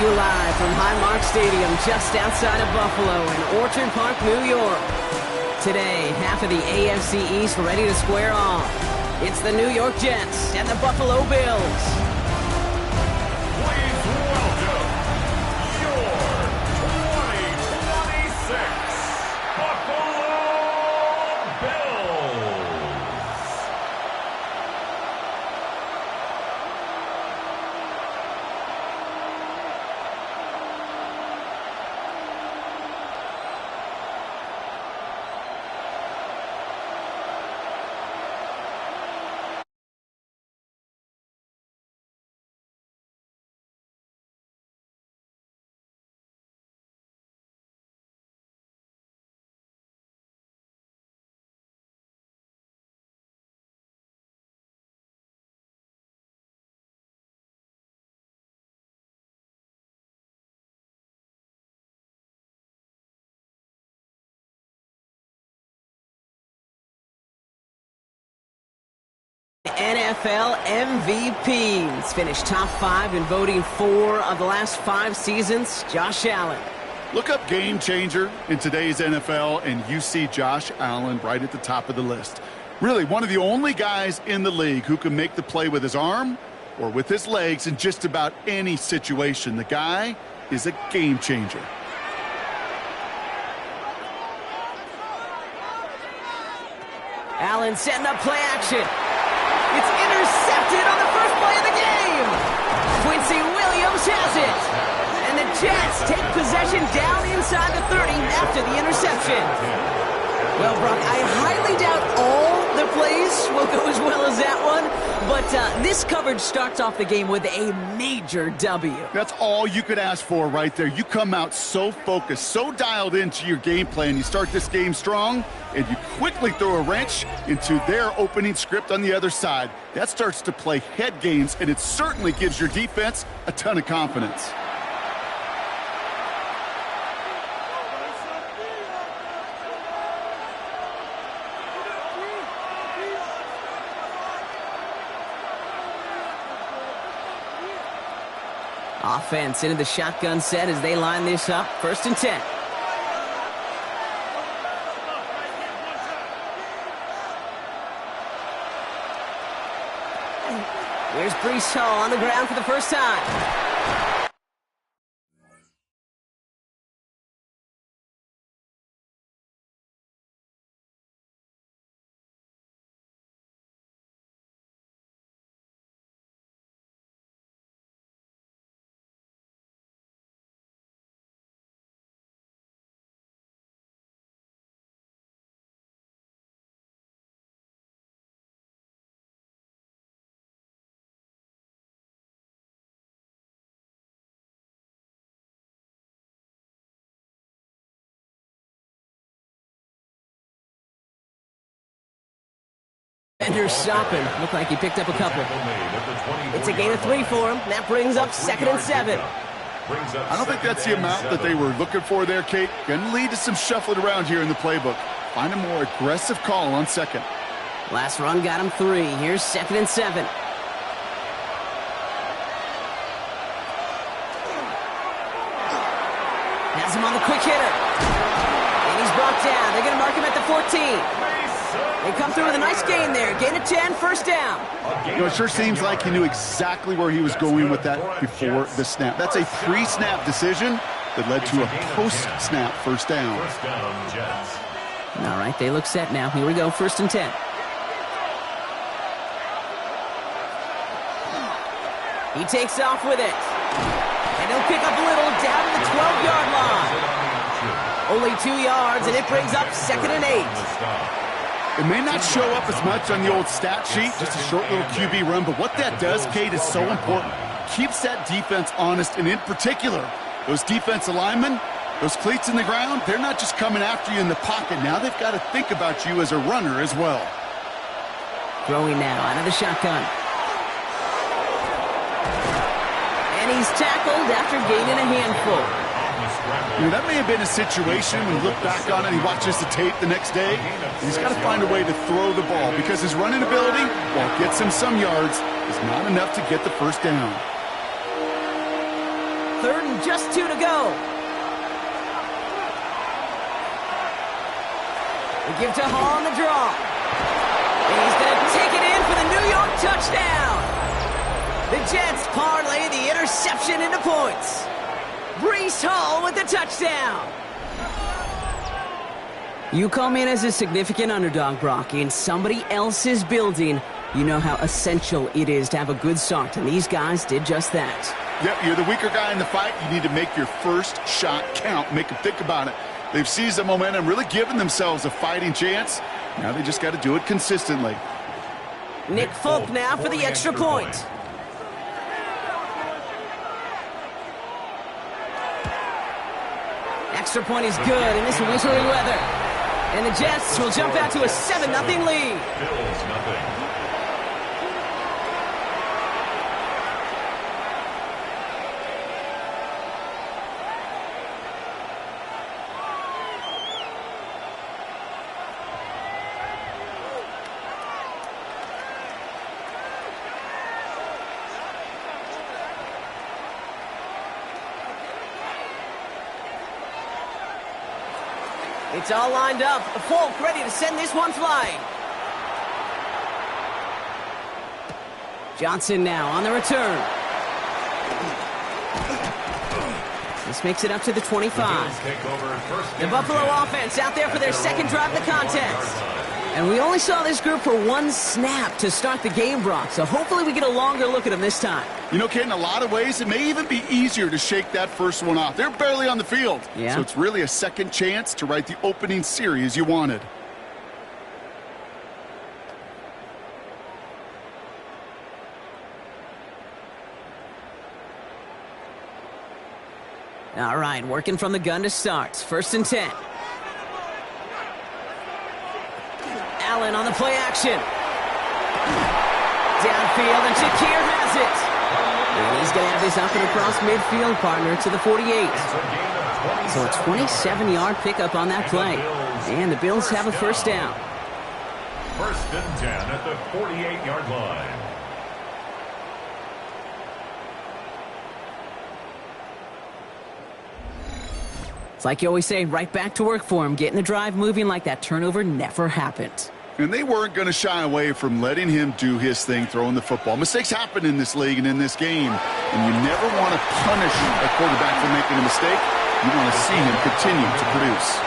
you live from Highmark Stadium just outside of Buffalo in Orchard Park, New York. Today, half of the AFC East ready to square off. It's the New York Jets and the Buffalo Bills. Please welcome your 2026 Buffalo Bills. NFL MVPs finished top 5 in voting 4 of the last 5 seasons. Josh Allen. Look up game changer in today's NFL, and you see Josh Allen right at the top of the list. Really, one of the only guys in the league who can make the play with his arm or with his legs in just about any situation. The guy is a game changer. Allen setting up play action. It's intercepted on the first play of the game. Quincy Williams has it. And the Jets take possession down inside the 30 after the interception. Well, Brock, I highly doubt all the plays will go as well as that one. But this coverage starts off the game with a major W. That's all you could ask for right there. You come out so focused, so dialed into your game plan. You start this game strong, and you quickly throw a wrench into their opening script on the other side. That starts to play head games, and it certainly gives your defense a ton of confidence. Offense into the shotgun set as they line this up. 1st and 10. Here's Breece Hall on the ground for the first time. Defender stopping. Looked like he picked up a couple. It's a gain of 3 for him. That brings up 2nd and 7. I don't think that's the amount that they were looking for there, Kate. Going to lead to some shuffling around here in the playbook. Find a more aggressive call on 2nd. Last run got him 3. Here's 2nd and 7. Has him on the quick hitter. And he's brought down. They're going to mark him at the 14. They come through with a nice gain there. Gain of 10, 1st down. You know, it sure seems like he knew exactly where he was going with that before the snap. That's a pre-snap decision that led to a post-snap 1st down. All right, they look set now. Here we go, 1st and 10. He takes off with it. And he'll pick up a little down to the 12-yard line. Only 2 yards, and it brings up 2nd and 8. It may not show up as much on the old stat sheet, just a short little QB run, but what that does, Kate, is so important. Keeps that defense honest, and in particular, those defensive linemen, those cleats in the ground, they're not just coming after you in the pocket. Now they've got to think about you as a runner as well. Throwing now out of the shotgun. And he's tackled after gaining a handful. You know, that may have been a situation when you look back on it, he watches the tape the next day, he's got to find a way to throw the ball because his running ability, while it gets him some yards, is not enough to get the 1st down. 3rd and just 2 to go. They give to Hall on the draw. And he's going to take it in for the New York touchdown. The Jets parlay the interception into points. Breece Hall with the touchdown. You come in as a significant underdog, Brock, in somebody else's building. You know how essential it is to have a good start, and these guys did just that. Yep, you're the weaker guy in the fight. You need to make your first shot count. Make them think about it. They've seized the momentum, really given themselves a fighting chance. Now they just got to do it consistently. Nick Folk now for the extra point. Extra point is good in this wintry weather. And the Jets will jump out to a 7-0 lead. Bills nothing. It's all lined up. Folk ready to send this one flying. Johnson now on the return. This makes it up to the 25. The Buffalo offense out there for their second drive of the contest. And we only saw this group for one snap to start the game, Brock, so hopefully we get a longer look at them this time. You know, Kate, in a lot of ways, it may even be easier to shake that first one off. They're barely on the field. Yeah. So it's really a second chance to write the opening series you wanted. All right, working from the gun to start. 1st and 10. Allen on the play action. Downfield, and Shakir has it. And he's going to have this up and across midfield, partner, to the 48. So a 27-yard pickup on that play. And the Bills have a first down. 1st and 10 at the 48-yard line. It's like you always say, right back to work for him. Getting the drive moving like that turnover never happened. And they weren't going to shy away from letting him do his thing, throwing the football. Mistakes happen in this league and in this game. And you never want to punish a quarterback for making a mistake. You want to see him continue to produce.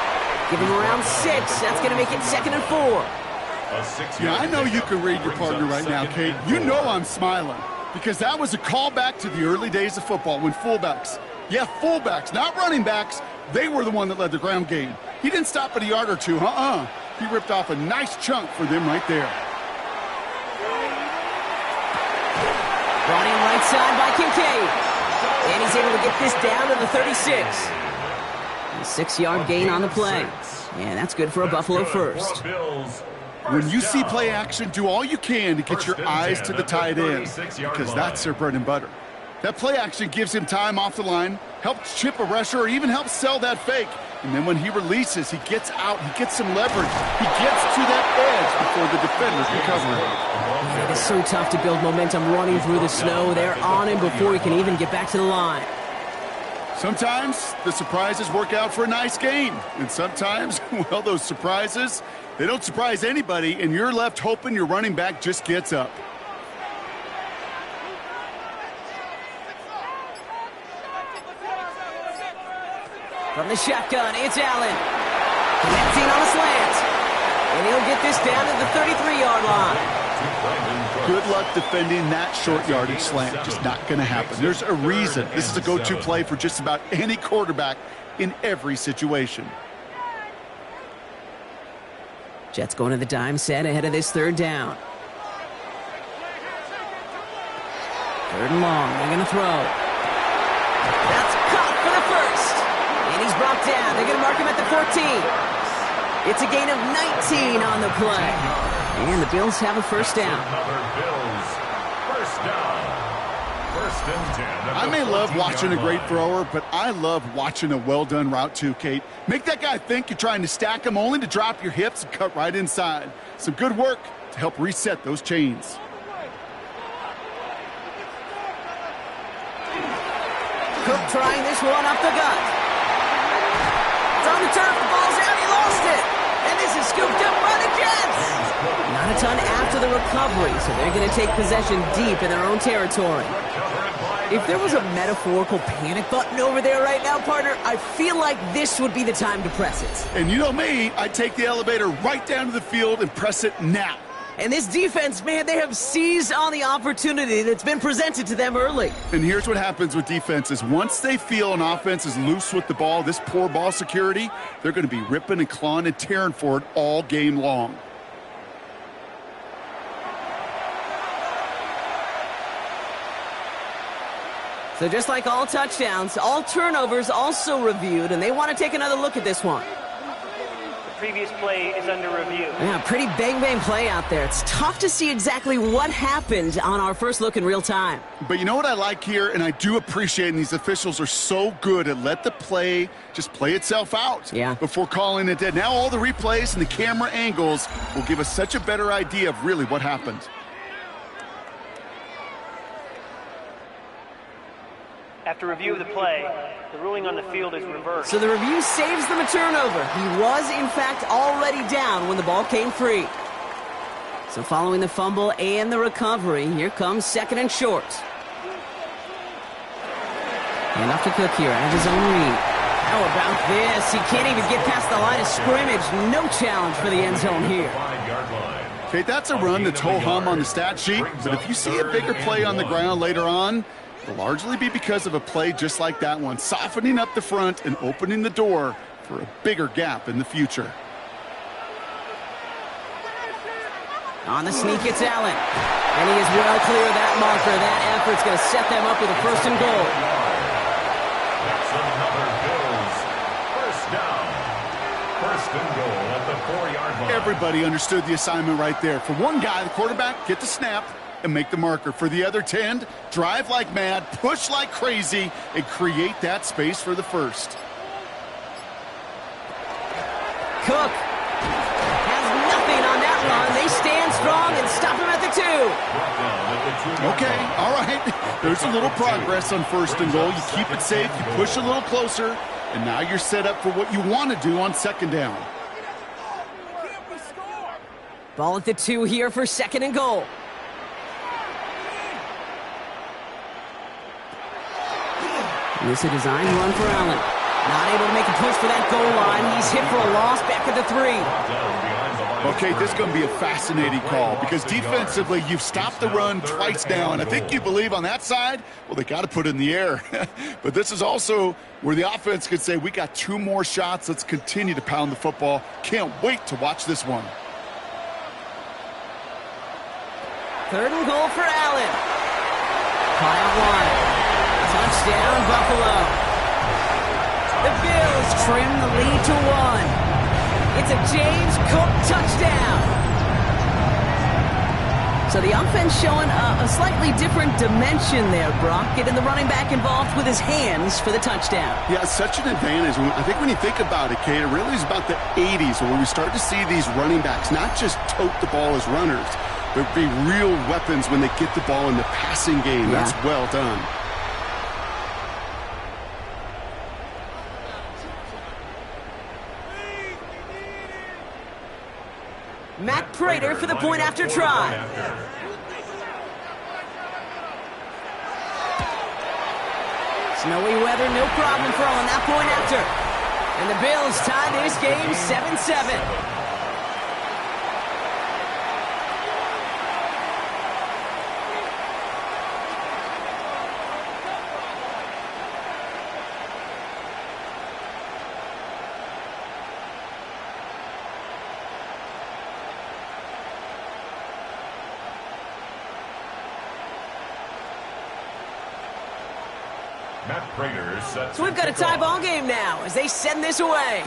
Give him around 6. That's going to make it 2nd and 4. Yeah, I know you can read your partner right now, Kate. You know I'm smiling. Because that was a callback to the early days of football when fullbacks, fullbacks, not running backs, they were the one that led the ground game. He didn't stop at a yard or two, He ripped off a nice chunk for them right there. Brought in right side by Kincaid. And he's able to get this down to the 36. A 6-yard gain on the play. And that's good for a Buffalo first. When you see play action, do all you can to get your eyes to the tight end, because that's their bread and butter. That play action gives him time off the line, helps chip a rusher, or even helps sell that fake. And then when he releases, he gets out, he gets some leverage. He gets to that edge before the defenders recover. It is so tough to build momentum running through the snow. They're on him before he can even get back to the line. Sometimes the surprises work out for a nice game. And sometimes, well, those surprises, they don't surprise anybody, and you're left hoping your running back just gets up. From the shotgun, it's Allen. Connecting on a slant. And he'll get this down to the 33-yard line. Good luck defending that short yardage slant. Just not going to happen. There's a reason. This is a go-to play for just about any quarterback in every situation. Jets going to the dime set ahead of this 3rd down. 3rd and long. They're going to throw. That's caught for the first. And he's brought down. They're going to mark him at the 14. It's a gain of 19 on the play. And the Bills have a first down. I may love watching a great thrower, but I love watching a well-done route too, Kate. Make that guy think you're trying to stack him only to drop your hips and cut right inside. Some good work to help reset those chains. Cook trying this one up the gut. It's on the turf, the ball's out, he lost it. And this is scooped up by the Jets. Not a ton after the recovery, so they're going to take possession deep in their own territory. If there was a metaphorical panic button over there right now, partner, I feel like this would be the time to press it. And you know me, I'd take the elevator right down to the field and press it now. And this defense, man, they have seized on the opportunity that's been presented to them early. And here's what happens with defenses. Once they feel an offense is loose with the ball, this poor ball security, they're going to be ripping and clawing and tearing for it all game long. So just like all touchdowns, all turnovers also reviewed, and they want to take another look at this one. The previous play is under review. Yeah, pretty bang-bang play out there. It's tough to see exactly what happened on our first look in real time. But you know what I like here, and I do appreciate, and these officials are so good at let the play just play itself out before calling it dead. Now all the replays and the camera angles will give us such a better idea of really what happened. After review of the play, the ruling on the field is reversed. So the review saves them a turnover. He was, in fact, already down when the ball came free. So following the fumble and the recovery, here comes second and short. And off to Cook here at his own read. How about this? He can't even get past the line of scrimmage. No challenge for the end zone here. Okay, that's a run that's ho-hum on the stat sheet, but if you see a bigger play on the ground later on, it'll largely be because of a play just like that one, softening up the front and opening the door for a bigger gap in the future. On the sneak, it's Allen. And he is well clear of that marker. That effort's going to set them up with a first and goal. That's another Bills first down. First and goal at the 4-yard line. Everybody understood the assignment right there. For one guy, the quarterback, get the snap and make the marker. For the other 10, drive like mad, push like crazy, and create that space for the first. Cook has nothing on that run. They stand strong and stop him at the 2. Okay, all right. There's a little progress on first and goal. You keep it safe, you push a little closer, and now you're set up for what you want to do on second down. Ball at the 2 here for second and goal. This is a designed run for Allen. Not able to make a push for that goal line. He's hit for a loss back at the 3. Okay, this is going to be a fascinating call because defensively you've stopped the run twice now, and I think you believe on that side, well, they got to put it in the air. But this is also where the offense could say, we got 2 more shots. Let's continue to pound the football. Can't wait to watch this one. Third and goal for Allen. Pile 1. Touchdown, Buffalo. The Bills trim the lead to 1. It's a James Cook touchdown. So the offense showing a slightly different dimension there, Brock. Getting the running back involved with his hands for the touchdoal. Yeah, it's such an advantage. I think when you think about it, Kate, it really is about the 80s where we start to see these running backs not just tote the ball as runners, but be real weapons when they get the ball in the passing game. Yeah. That's well done. Matt Prater for the point after try. Snowy weather, no problem for on that point after. And the Bills tie this game 7-7. So we've got a tie ball game now as they send this away.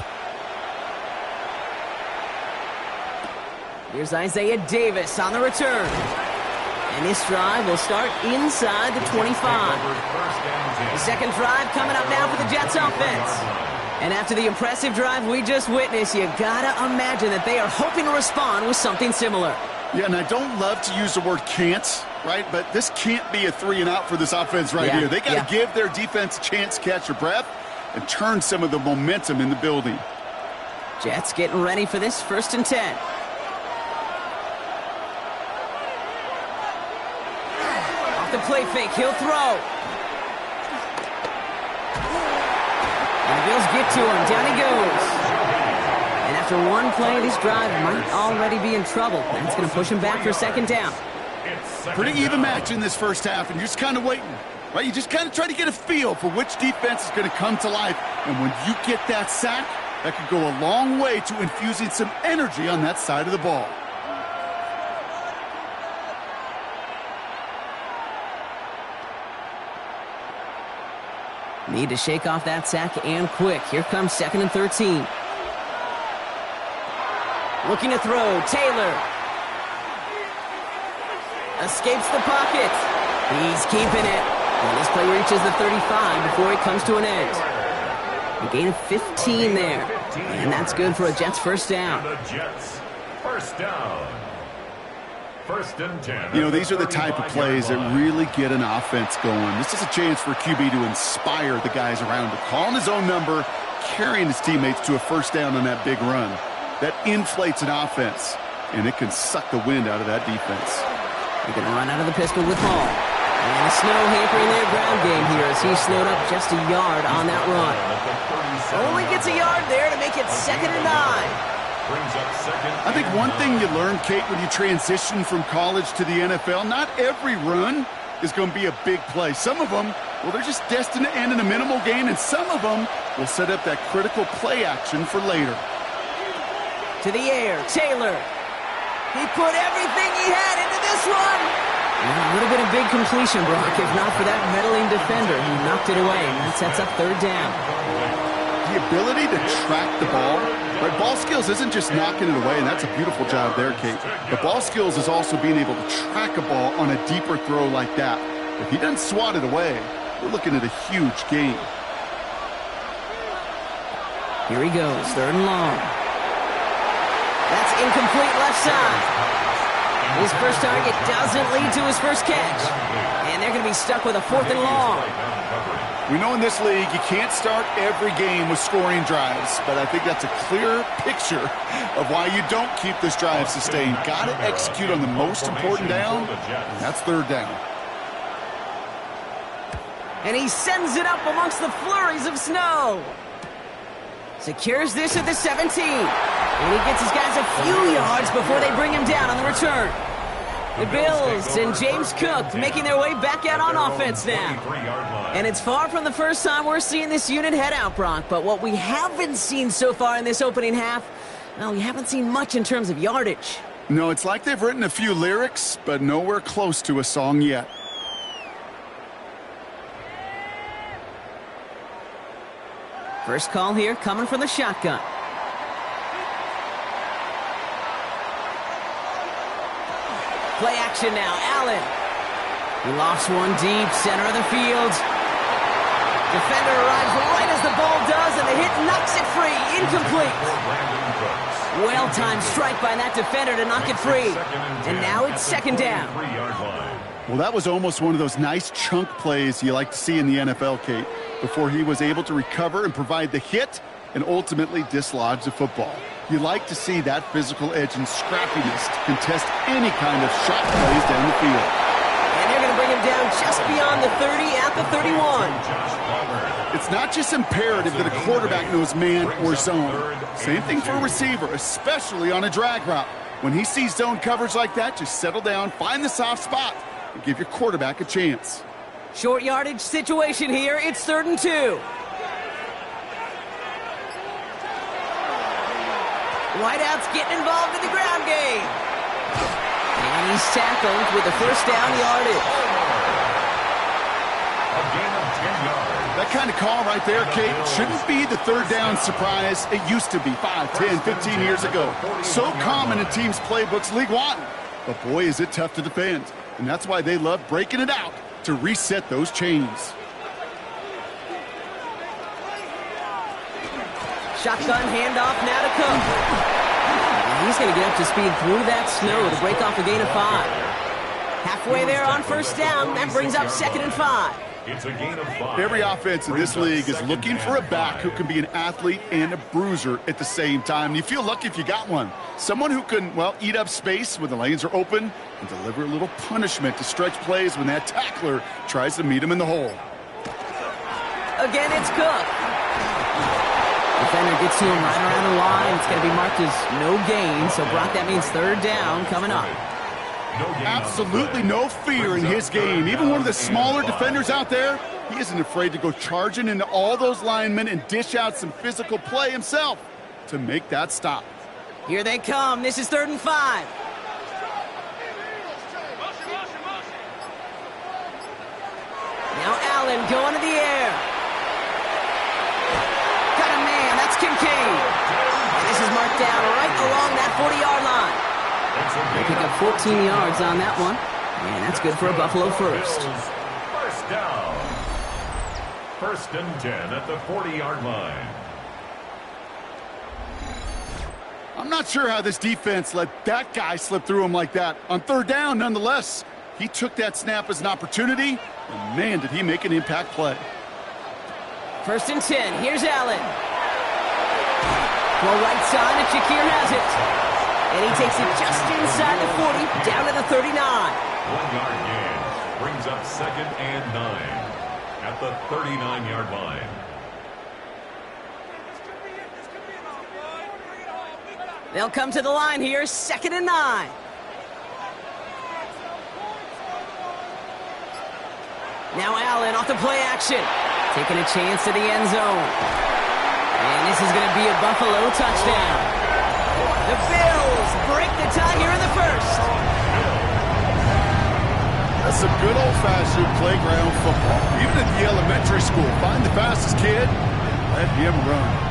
Here's Isaiah Davis on the return. And this drive will start inside the 25. The second drive coming up now for the Jets offense. And after the impressive drive we just witnessed, you gotta imagine that they are hoping to respond with something similar. Yeah, and I don't love to use the word can't, right? But this can't be a 3-and-out for this offense right here. They got to give their defense a chance to catch their breath and turn some of the momentum in the building. Jets getting ready for this 1st and 10. Off the play fake, he'll throw. And the Bills get to him. Down he goes. And after one play, this drive might already be in trouble. That's going to push him back for 2nd down. Pretty even match in this first half, and you're just kind of waiting, right? You just kind of try to get a feel for which defense is going to come to life. And when you get that sack, that could go a long way to infusing some energy on that side of the ball. Need to shake off that sack and quick. Here comes 2nd and 13. Looking to throw, Taylor. Escapes the pocket. He's keeping it. And this play reaches the 35 before it comes to an end. A gain of 15 there. And that's good for a Jets 1st down. The Jets, 1st down. 1st and 10. You know, these are the type of plays that really get an offense going. This is a chance for QB to inspire the guys around him. Calling his own number, carrying his teammates to a 1st down on that big run. That inflates an offense, and it can suck the wind out of that defense. They're going to run out of the pistol with Hall. And the snow hampering their ground game here as he snowed up just a yard on that run. Only gets a yard there to make it 2nd and 9. I think one thing you learn, Kate, when you transition from college to the NFL, not every run is going to be a big play. Some of them, well, they're just destined to end in a minimal gain, and some of them will set up that critical play action for later. To the air, Taylor. He put everything he had into this one. And a little bit of big completion, Brock, if not for that meddling defender who knocked it away. And that sets up 3rd down. The ability to track the ball, right? Ball skills isn't just knocking it away, and that's a beautiful job there, Kate. But ball skills is also being able to track a ball on a deeper throw like that. If he doesn't swat it away, we're looking at a huge gain. Here he goes, 3rd and long. That's incomplete left side. His first target doesn't lead to his first catch. And they're going to be stuck with a 4th and long. We know in this league you can't start every game with scoring drives, but I think that's a clear picture of why you don't keep this drive sustained. Got to execute on the most important down, and that's 3rd down. And he sends it up amongst the flurries of snow. Secures this at the 17. And he gets his guys a few yards before they bring him down on the return. The Bills and James Cook making their way back out on offense now. And it's far from the first time we're seeing this unit head out, Brock. But what we haven't seen so far in this opening half, well, we haven't seen much in terms of yardage. No, it's like they've written a few lyrics, but nowhere close to a song yet. First call here coming from the shotgun. Play action now, Allen. He lofts one deep, center of the field. Defender arrives right as the ball does, and the hit knocks it free, incomplete. Well-timed strike by that defender to knock it free. And now it's 2nd down. Well, that was almost one of those nice chunk plays you like to see in the NFL, Kate, before he was able to recover and provide the hit and ultimately dislodge the football. You like to see that physical edge and scrappiness to contest any kind of shot plays down the field. And they're going to bring him down just beyond the 30 at the 31. It's not just imperative that a quarterback knows man or zone. Same thing for a receiver, especially on a drag route. When he sees zone coverage like that, just settle down, find the soft spot, and give your quarterback a chance. Short yardage situation here. It's 3rd and 2. Whiteout's getting involved in the ground game. And he's tackled with the 1st down yardage. A gain of 10 yards. That kind of call right there, Kate, shouldn't be the 3rd down surprise it used to be 5, 10, 15 years ago. So common in teams' playbooks league-wide. But boy, is it tough to defend. And that's why they love breaking it out to reset those chains. Shotgun handoff now to Cook. He's going to get up to speed through that snow to break off a gain of 5. Halfway there on first down. That brings up 2nd and 5. It's a gain of 5. Every offense in this league is looking for a back who can be an athlete and a bruiser at the same time. You feel lucky if you got one. Someone who can, well, eat up space when the lanes are open and deliver a little punishment to stretch plays when that tackler tries to meet him in the hole. Again, it's Cook. Defender gets to him right around the line. It's going to be marked as no gain, so Brock, that means 3rd down coming up. Absolutely no fear in his game. Even one of the smaller defenders out there, he isn't afraid to go charging into all those linemen and dish out some physical play himself to make that stop. Here they come. This is 3rd and 5. Now Allen going to the air. Got a man. That's Kincaid. And this is marked down right along that 40-yard line. They pick up 14 yards on that one, and that's good for a Buffalo first. First down. 1st and 10 at the 40-yard line. I'm not sure how this defense let that guy slip through him like that. On 3rd down, nonetheless, he took that snap as an opportunity, and man, did he make an impact play. 1st and 10. Here's Allen. Well, right side, and Shakir has it. And he takes it just inside the 40, down to the 39. 1-yard gain brings up 2nd and 9 at the 39-yard line. They'll come to the line here, 2nd and 9. Now Allen off the play action, taking a chance to the end zone. And this is going to be a Buffalo touchdown. The Bills break the tie here in the 1st. That's some good old-fashioned playground football. Even at the elementary school, find the fastest kid and let him run.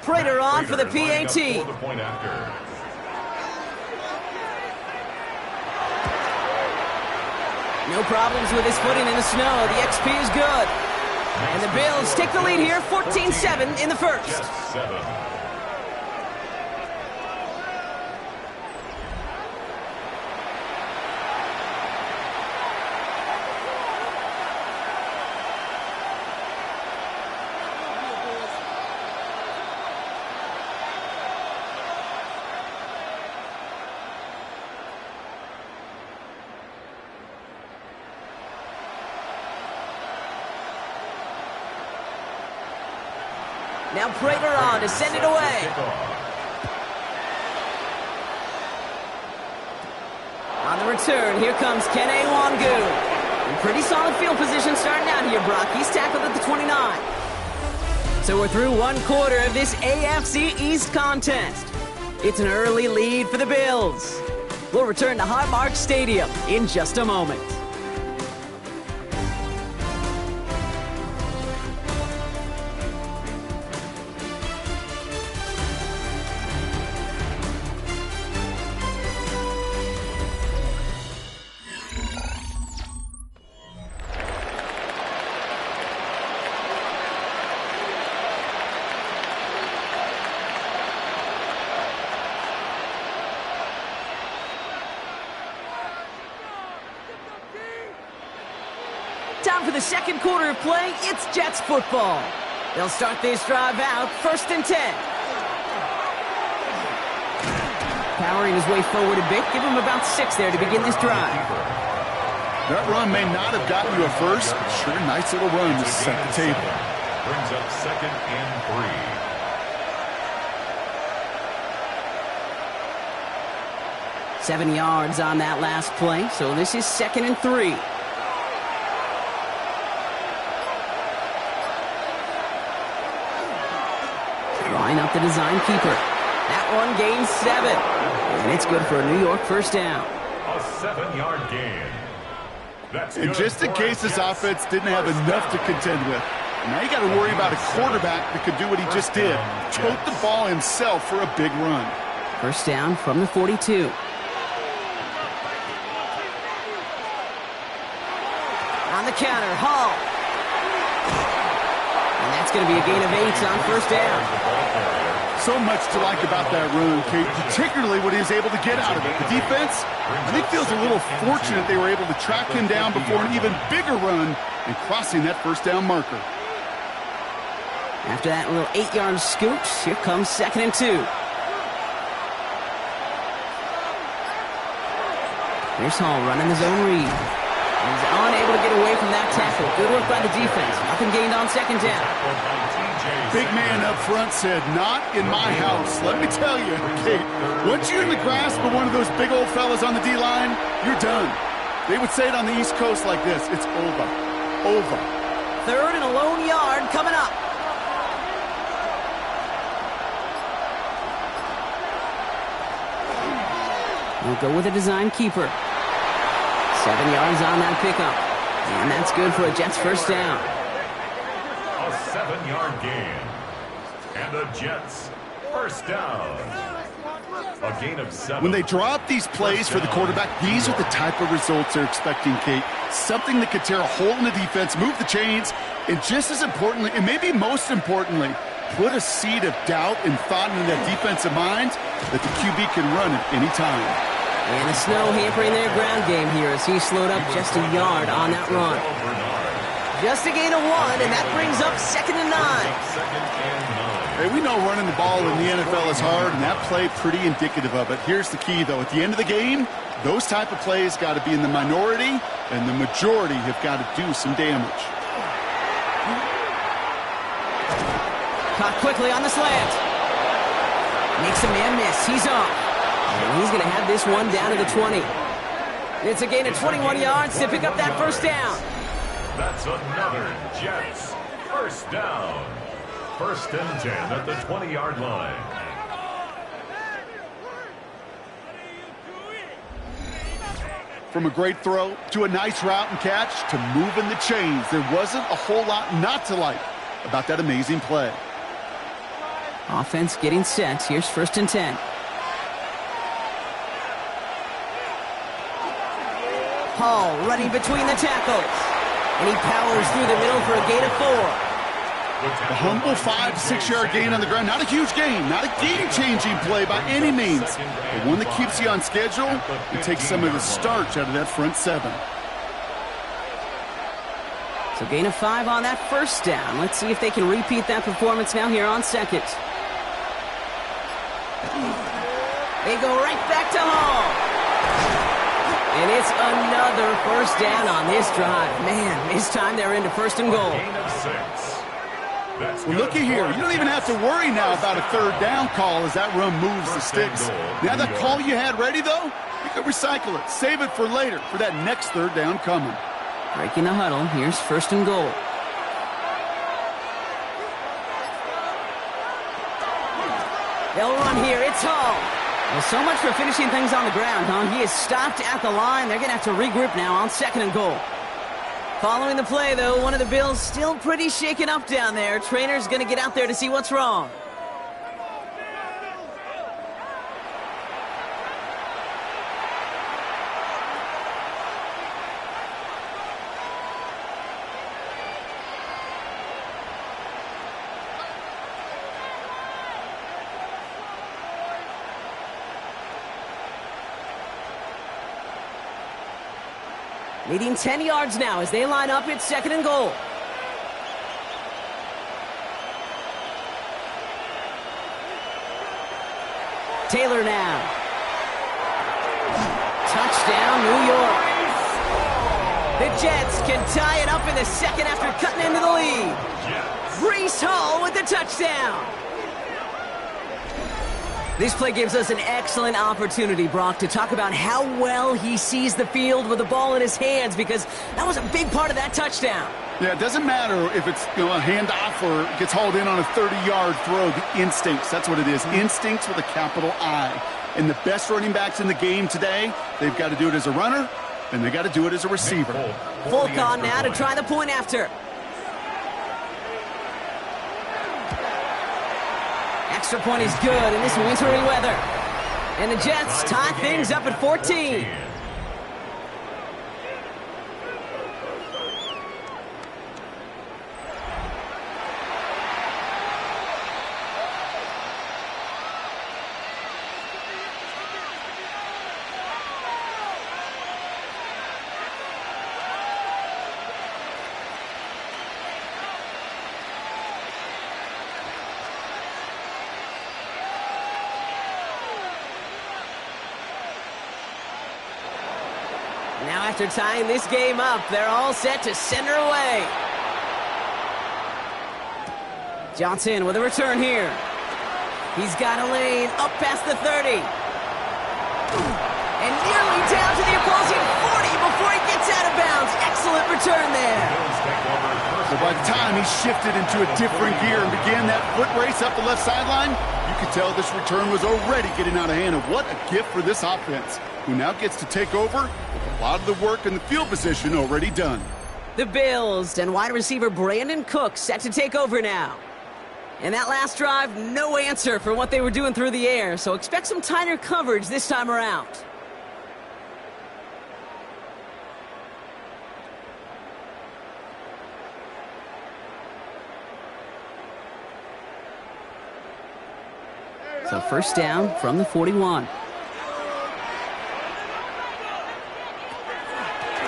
Prater on for the PAT. No problems with his footing in the snow. The XP is good. And the Bills take the lead here, 14-7 in the 1st. Now Prater on to send it away. On the return, here comes Kene Wangu. In pretty solid field position starting out here, Brock. He's tackled at the 29. So we're through 1 quarter of this AFC East contest. It's an early lead for the Bills. We'll return to Highmark Stadium in just a moment. Time for the 2nd quarter of play. It's Jets football. They'll start this drive out, 1st and 10. Powering his way forward a bit. Give him about 6 there to begin this drive. That run may not have gotten you a first, but sure, nice little run to set the table. Brings up 2nd and 3. 7 yards on that last play, so this is 2nd and 3. Line up the design keeper. That one gains 7. And it's good for a New York first down. A 7-yard gain. And just in case this offense didn't have enough to contend with, now you got to worry about a quarterback that could do what he just did. Tote the ball himself for a big run. First down from the 42. On the counter, Hall. And that's going to be a gain of 8 on first down. So much to like about that run, Kate, particularly what he was able to get out of it. The defense, I think, feels a little fortunate they were able to track him down before an even bigger run and crossing that first down marker. After that little 8-yard scooch, here comes 2nd and 2. Here's Hall running his own read. He's unable to get away from that tackle. Good work by the defense. Nothing gained on 2nd down. Big man up front said, not in my house. Let me tell you, Kate, once you're in the grasp of one of those big old fellas on the D-line, you're done. They would say it on the East Coast like this, it's over. Over. 3rd and a lone yard coming up. We'll go with a design keeper. 7 yards on that pickup. And that's good for a Jets first down. A 7-yard gain. And the Jets first down. A gain of 7. When they draw up these plays for the quarterback, these are the type of results they're expecting, Kate. Something that could tear a hole in the defense, move the chains, and just as importantly, and maybe most importantly, put a seed of doubt and thought into that defensive mind that the QB can run at any time. And the snow hampering their ground game here as he slowed up just a yard on that run. Just a gain of 1, and that brings up 2nd and 9. Hey, we know running the ball in the NFL is hard, and that play pretty indicative of it. Here's the key, though. At the end of the game, those type of plays got to be in the minority, and the majority have got to do some damage. Caught quickly on the slant. Makes a man miss. He's off. And he's going to have this one down to the 20. It's a gain of 21 yards to pick up that first down. That's another Jets first down. 1st and 10 at the 20-yard line. From a great throw to a nice route and catch to moving the chains, there wasn't a whole lot not to like about that amazing play. Offense getting set. Here's 1st and 10. Hall running between the tackles. And he powers through the middle for a gain of 4. A humble 5 to 6 yard gain on the ground. Not a huge gain, not a game-changing play by any means, but one that keeps you on schedule and takes some of the starch out of that front 7. So gain of 5 on that first down. Let's see if they can repeat that performance now here on 2nd. They go right back to Hall. And it's another first down on this drive. Man, this time they're into 1st and goal. Gain of 6. Well, looky here. You don't even have to worry now about a 3rd down call as that run moves the sticks. Now that call you had ready, though, you can recycle it. Save it for later for that next 3rd down coming. Breaking the huddle. Here's 1st and goal. They'll run here. It's Hall. Well, so much for finishing things on the ground, huh? He is stopped at the line. They're going to have to regroup now on 2nd and goal. Following the play, though, one of the Bills still pretty shaken up down there. Trainer's going to get out there to see what's wrong. Leading 10 yards now as they line up at 2nd and goal. Taylor now. Touchdown, New York. The Jets can tie it up in the 2nd after cutting into the lead. Breece Hall with the touchdown. This play gives us an excellent opportunity, Brock, to talk about how well he sees the field with the ball in his hands, because that was a big part of that touchdown. Yeah, it doesn't matter if it's a handoff or gets hauled in on a 30-yard throw. The instincts, that's what it is. Instincts with a capital I. And the best running backs in the game today, they've got to do it as a runner and they got to do it as a receiver. Folk on now to try the point after. Extra point is good in this wintry weather. And the Jets tie things up at 14. Now after tying this game up, they're all set to send her away. Johnson with a return here. He's got a lane up past the 30. And nearly down to the opposing 40 before he gets out of bounds. Excellent return there. So by the time he shifted into a different gear and began that foot race up the left sideline, you could tell this return was already getting out of hand. And what a gift for this offense, who now gets to take over with a lot of the work in the field position already done. The Bills and wide receiver Brandon Cook set to take over now. And that last drive, no answer for what they were doing through the air, so expect some tighter coverage this time around. So first down from the 41.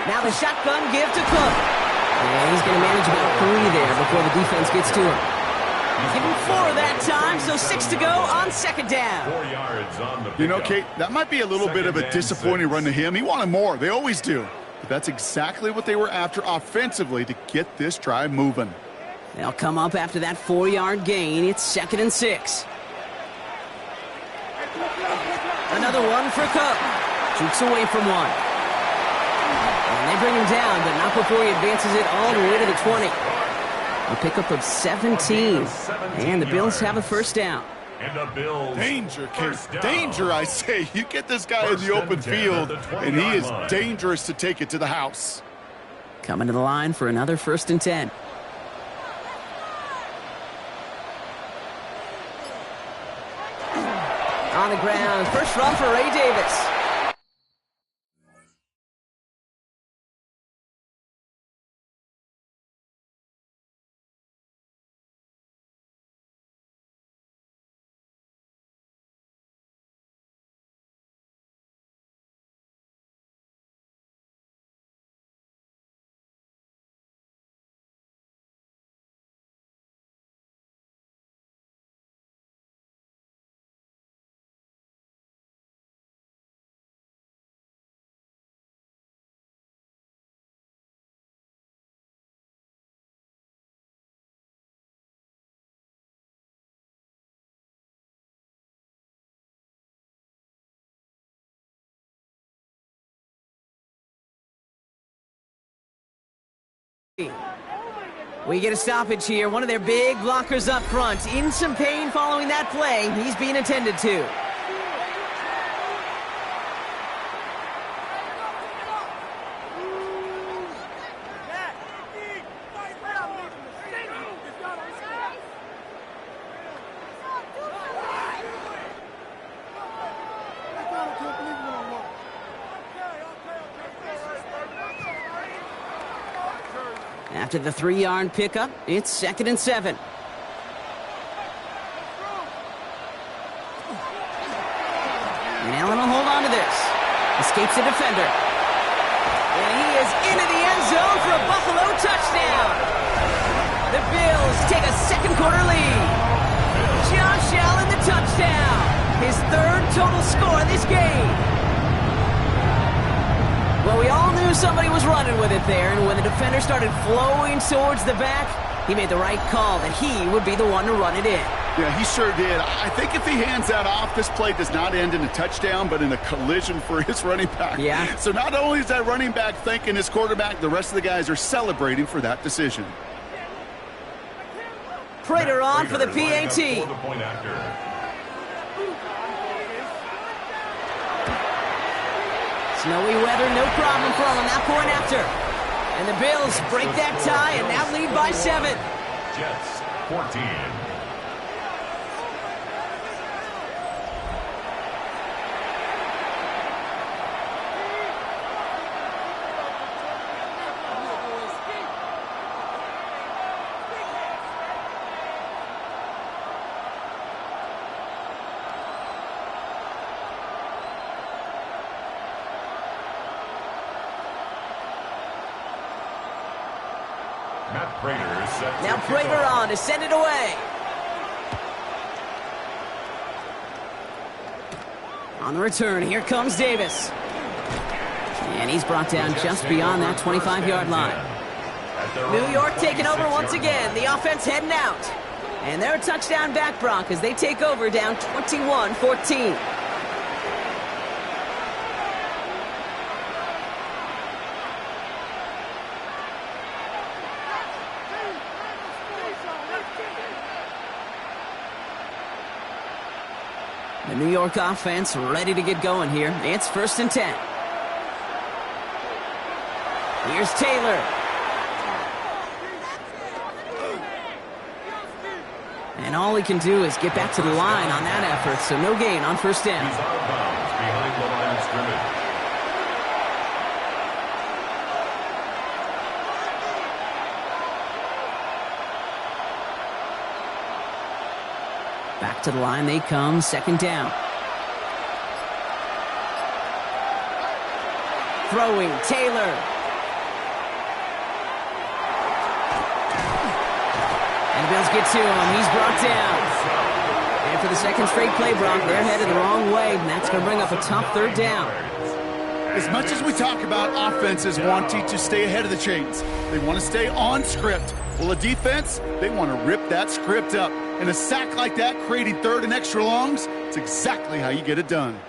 Now the shotgun give to Cook. Yeah, he's going to manage about 3 there before the defense gets to him. Give him 4 that time, so 6 to go on second down. 4 yards on the You know, Kate, that might be a little bit of a disappointing run to him. He wanted more. They always do. But that's exactly what they were after offensively to get this drive moving. They'll come up after that 4-yard gain. It's 2nd and 6. Another one for Cook. Jukes away from one. And they bring him down, but not before he advances it all the way to the 20. A pickup of 17. And the Bills have a first down. And the Bills. Danger, Kate. Danger, I say. You get this guy in the open field, and he is dangerous to take it to the house. Coming to the line for another 1st and 10. On the ground, first run for Ray Davis. We get a stoppage here. One of their big blockers up front. In some pain following that play. He's being attended to. After the 3-yard pickup, it's 2nd and 7. And Allen will hold on to this. Escapes the defender. And he is into the end zone for a Buffalo touchdown. The Bills take a second-quarter lead. Josh Allen the touchdown. His 3rd total score this game. Well, we all knew somebody was running with it there, and when the defender started flowing towards the back, he made the right call that he would be the one to run it in. Yeah, he sure did. I think if he hands that off, this play does not end in a touchdown, but in a collision for his running back. Yeah. So not only is that running back thanking his quarterback, the rest of the guys are celebrating for that decision. Prater on for the PAT. Snowy weather, no problem for them on that point after. And the Bills break that tie and now lead by 7. Jets 14. Now Prater on to send it away. On the return, here comes Davis. And he's brought down just beyond that 25-yard line. New York taking over once again. The offense heading out. And they're a touchdown back, Brock, as they take over down 21-14. The New York offense ready to get going here. It's 1st and 10. Here's Taylor. And all he can do is get back to the line on that effort, so no gain on 1st down. He's out of bounds behind the line of scrimmage. Back to the line they come, 2nd down. Throwing, Taylor. And the Bills get to him. He's brought down. And for the 2nd straight play, Brock, they're headed the wrong way, and that's going to bring up a tough 3rd down. As much as we talk about offenses wanting to stay ahead of the chains, they want to stay on script. Well, a defense, they want to rip that script up. And a sack like that, creating 3rd and extra longs, it's exactly how you get it done.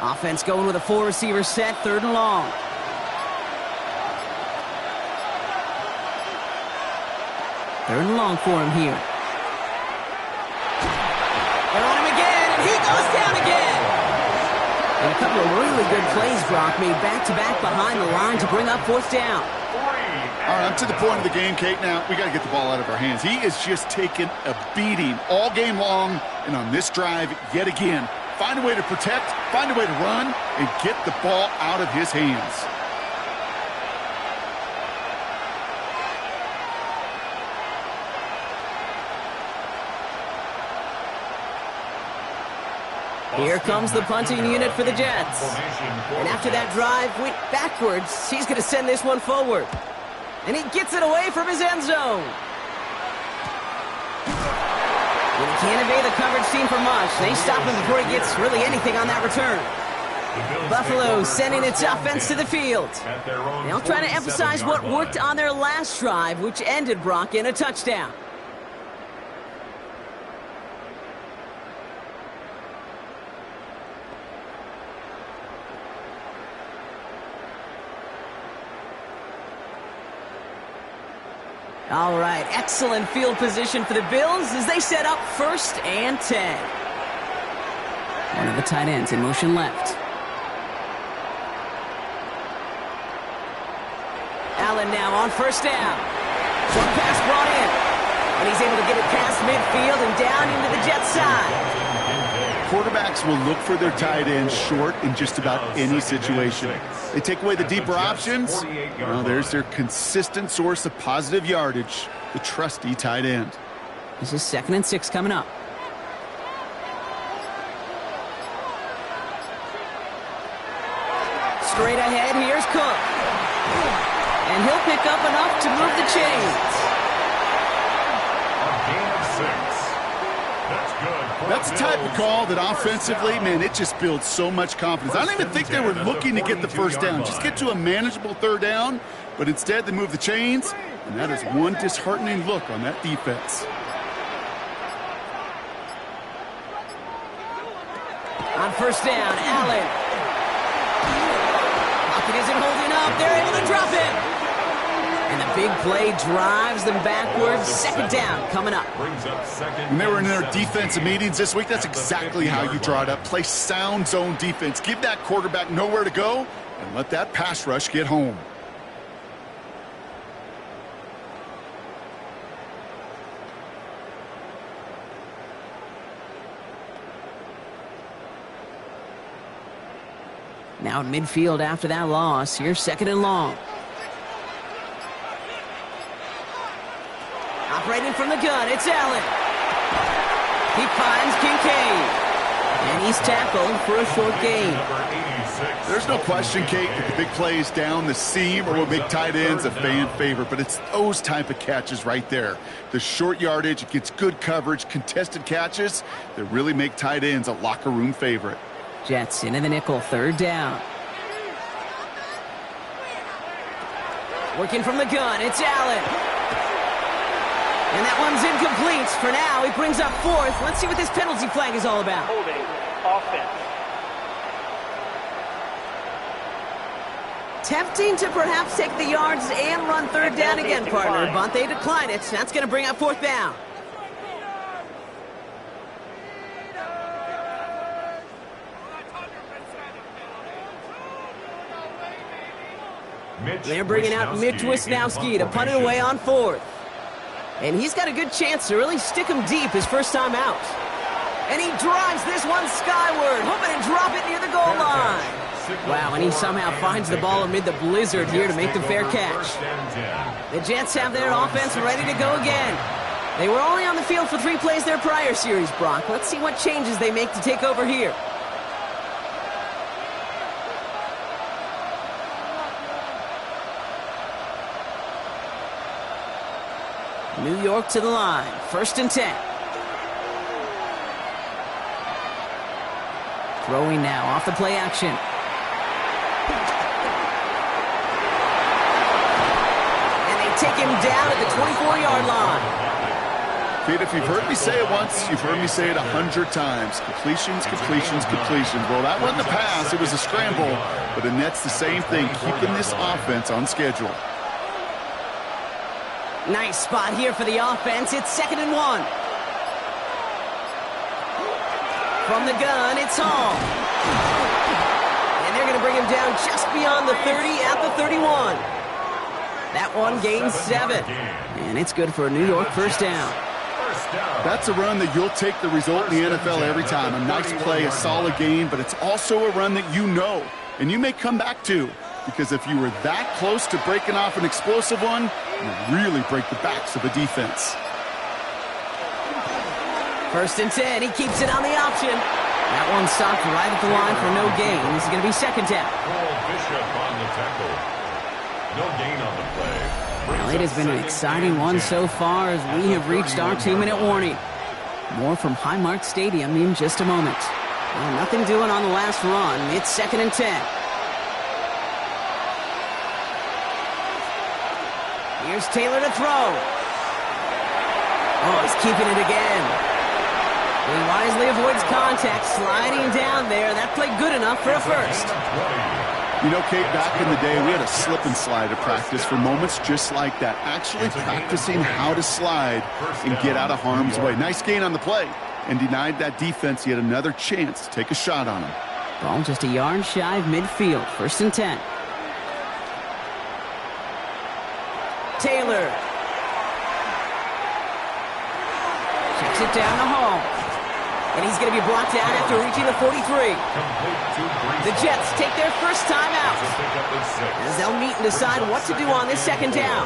Offense going with a 4-receiver set, 3rd and long. Third and long for him here. They're on him again, and he goes down again. And a couple of really good plays, Brock, made back-to-back behind the line to bring up 4th down. All right, I'm to the point of the game, Kate. Now, we got to get the ball out of our hands. He is just taking a beating all game long, and on this drive, yet again, find a way to protect, find a way to run, and get the ball out of his hands. Here comes the punting unit for the Jets. And after that drive went backwards, he's going to send this one forward. And he gets it away from his end zone. And he can't evade the coverage team for much. They stop him before he gets really anything on that return. Buffalo sending its offense to the field. They'll try to emphasize what worked on their last drive, which ended, Brock, in a touchdown. All right, excellent field position for the Bills as they set up 1st and 10. One of the tight ends in motion left. Allen now on 1st down. Short pass brought in. And he's able to get it past midfield and down into the Jets side. Quarterbacks will look for their tight ends short in just about any situation. They take away the deeper options. Well, there's their consistent source of positive yardage, the trusty tight end. This is 2nd and 6 coming up. Straight ahead, here's Cook. And he'll pick up enough to move the chains. A gain of 6. That's good. That's the type of call that offensively, man, it just builds so much confidence. I don't even think they were looking to get the 1st down. Just get to a manageable 3rd down, but instead they move the chains, and that is one disheartening look on that defense. On first down, Allen. Pocket isn't holding up. They're able to drop him. And the big play drives them backwards. Second down coming up. When they were in their defensive meetings this week, that's exactly how you draw it up. Play sound zone defense. Give that quarterback nowhere to go and let that pass rush get home. Now in midfield after that loss. Here's second and long. Operating from the gun, it's Allen. He finds Kincaid. And he's tackled for a short gain. There's no question, Kate, that the big plays down the seam or what make tight ends a fan favorite, but it's those type of catches right there. The short yardage, it gets good coverage, contested catches that really make tight ends a locker room favorite. Jets into the nickel, third down. Working from the gun, it's Allen. And that one's incomplete. For now, he brings up fourth. Let's see what this penalty flag is all about. Holding offense. Tempting to perhaps take the yards and run third down again, partner. But they decline it. That's going to bring up fourth down. They're bringing out Mitch Wisnowski to punt it away on fourth. And he's got a good chance to really stick him deep his first time out. And he drives this one skyward, hoping to drop it near the goal line. Wow, and he somehow finds the ball amid the blizzard here to make the fair catch. The Jets have their offense ready to go again. They were only on the field for 3 plays their prior series, Brock. Let's see what changes they make to take over here. New York to the line. First and 10. Throwing now off the play action. And they take him down at the 24-yard line. Kate, if you've heard me say it once, you've heard me say it 100 times. Completions, completions, completions. Well, that wasn't a pass. It was a scramble. But the Nets, the same thing, keeping this offense on schedule. Nice spot here for the offense. It's second and 1. From the gun, it's Hall. And they're going to bring him down just beyond the 30 at the 31. That one gains 7. And it's good for a New York first down. That's a run that you'll take the result in the NFL every time. A nice play, a solid game, but it's also a run that you know and you may come back to. Because if you were that close to breaking off an explosive one, you really break the backs of a defense. First and 10, he keeps it on the option. That one stopped right at the line for no gain. This is going to be second down. Bishop on the tackle. No gain on the play. Well, it has been an exciting one so far as we have reached our 2-minute warning. More from Highmark Stadium in just a moment. Well, nothing doing on the last run. It's second and 10. Here's Taylor to throw. Oh, he's keeping it again. He wisely avoids contact, sliding down there. That played good enough for a first. You know, Kate, back in the day, we had a slip and slide at practice for moments just like that. Actually practicing how to slide and get out of harm's way. Nice gain on the play and denied that defense yet another chance to take a shot on him. Ball just a yard shy of midfield. First and 10. Taylor. Checks it down to Hall. And he's going to be brought down after reaching the 43. The Jets take their first time out as they'll meet and decide what to do on this second down.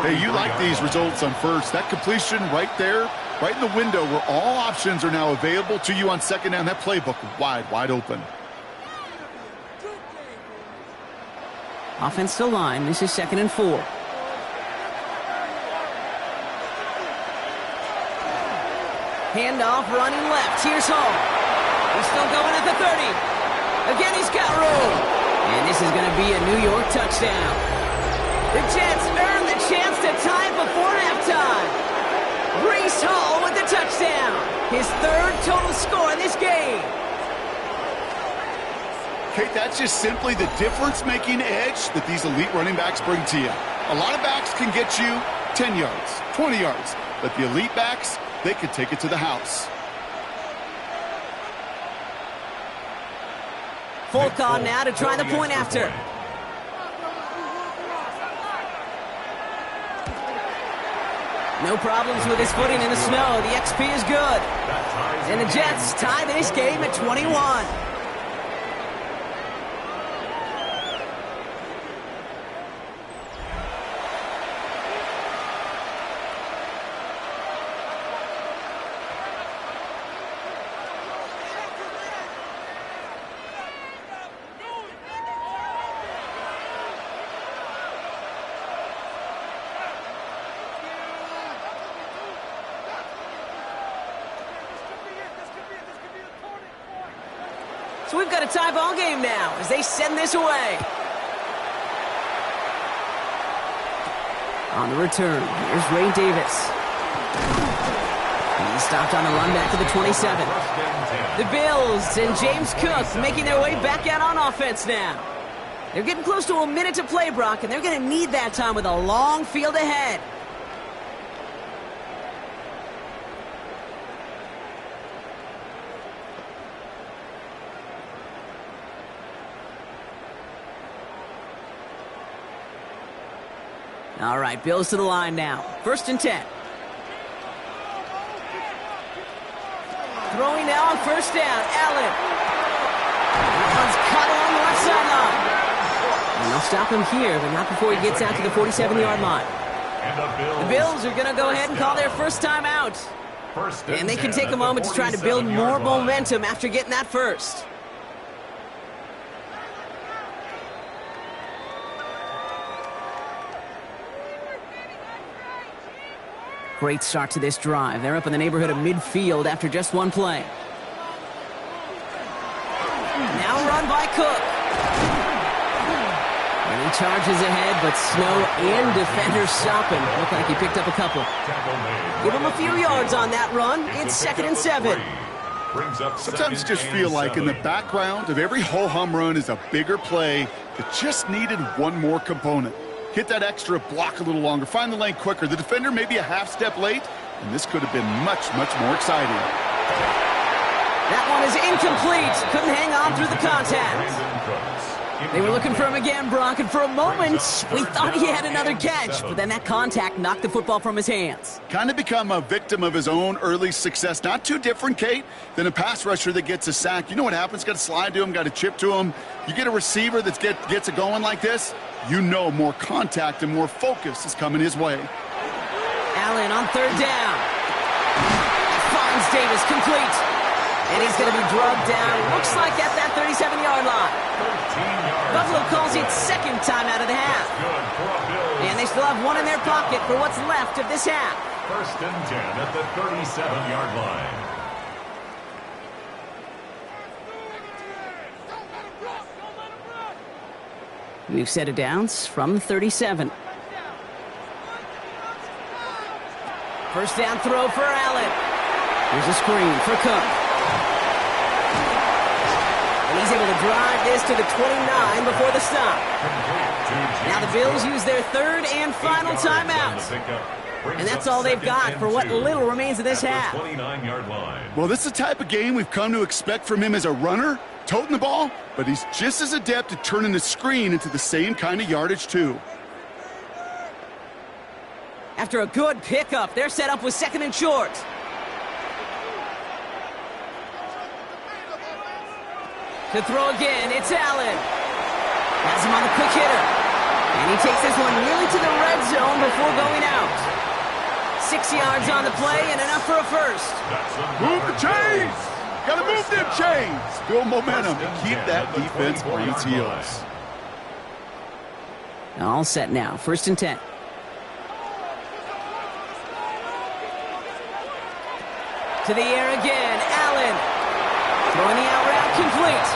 Hey, you like these results on first. That completion right there, right in the window where all options are now available to you on second down. That playbook wide open. Offensive line, this is second and 4. Handoff running left. Here's Hall. He's still going at the 30. Again, he's got room. And this is going to be a New York touchdown. The Jets earn the chance to tie it before halftime. Breece Hall with the touchdown. His 3rd total score in this game. Kate, that's just simply the difference-making edge that these elite running backs bring to you. A lot of backs can get you 10 yards, 20 yards, but the elite backs, they can take it to the house. Folk on now to try the point after. No problems with his footing in the snow. The XP is good. And the Jets tie this game at 21. So we've got a tie ball game now as they send this away. On the return, here's Ray Davis. He's stopped on the run back to the 27. The Bills and James Cook making their way back out on offense now. They're getting close to a minute to play, Brock, and they're going to need that time with a long field ahead. All right, Bills to the line now. 1st and 10. Throwing now on 1st down. Allen. That one's caught along the left sideline. And they'll stop him here, but not before he gets out to the 47-yard line. The Bills are going to go ahead and call their first time out. And they can take a moment to try to build more momentum after getting that first. Great start to this drive. They're up in the neighborhood of midfield after just one play. Now run by Cook. And he charges ahead, but snow and defenders stop him. Looked like he picked up a couple. Give him a few yards on that run. It's 2nd and 7. Sometimes you just feel like in the background of every ho-hum run is a bigger play that just needed one more component. Hit that extra block a little longer. Find the lane quicker. The defender may be a half step late, and this could have been much, much more exciting. That one is incomplete. Couldn't hang on through the contact. They were looking for him again, Brock, and for a moment, we thought he had another catch, but then that contact knocked the football from his hands. Kind of become a victim of his own early success. Not too different, Kate, than a pass rusher that gets a sack. You know what happens? Got to slide to him, got to chip to him. You get a receiver that gets it going like this, you know more contact and more focus is coming his way. Allen on 3rd down. Finds Davis complete. And he's going to be drugged down, looks like at that 37-yard line. Buffalo calls it 2nd time out of the half. And they still have one in their pocket for what's left of this half. 1st and 10 at the 37-yard line. We've set it downs from the 37. 1st down throw for Allen. Here's a screen for Cook. And he's able to drive this to the 29 before the stop. Now the Bills use their 3rd and final timeout. And that's all they've got for what little remains of this half. Well, this is the type of game we've come to expect from him as a runner, toting the ball, but he's just as adept at turning the screen into the same kind of yardage, too. After a good pickup, they're set up with 2nd and short. To throw again, it's Allen. Has him on the quick hitter. And he takes this one nearly to the red zone before going out. 6 yards on the play and enough for a first. Move the chains! Got to move them chains! Build momentum and keep that defense on its heels. All set now. 1st and 10. To the air again. Allen. Throwing the out route complete.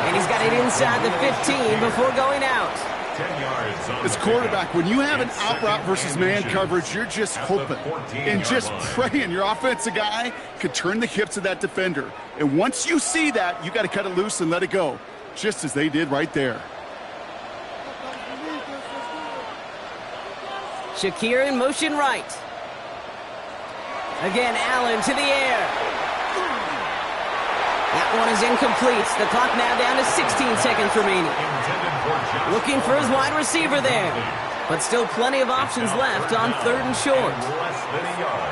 And he's got it inside the 15 before going out. 10 yards. As quarterback, when you have an out route versus man coverage, you're just hoping and just praying your offensive guy could turn the hips of that defender. And once you see that, you got to cut it loose and let it go. just as they did right there. Shakir in motion right. Again, Allen to the air. That one is incomplete. The clock now down to 16 seconds remaining. Looking for his wide receiver there. But still plenty of options left on 3rd and short.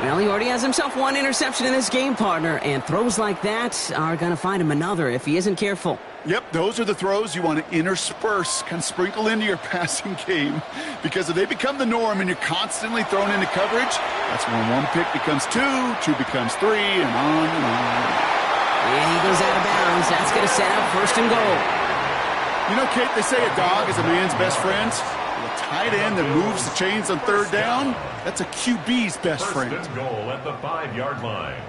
Well, he already has himself one interception in this game, partner, and throws like that are going to find him another if he isn't careful. Yep, those are the throws you want to intersperse, kind of sprinkle into your passing game, because if they become the norm and you're constantly thrown into coverage, that's when one pick becomes two becomes three, and on and on. And he goes out of bounds. That's going to set up 1st and goal. You know, Kate, they say a dog is a man's best friend. A tight end that moves the chains on 3rd down, that's a QB's best friend. 1st and goal at the 5-yard line.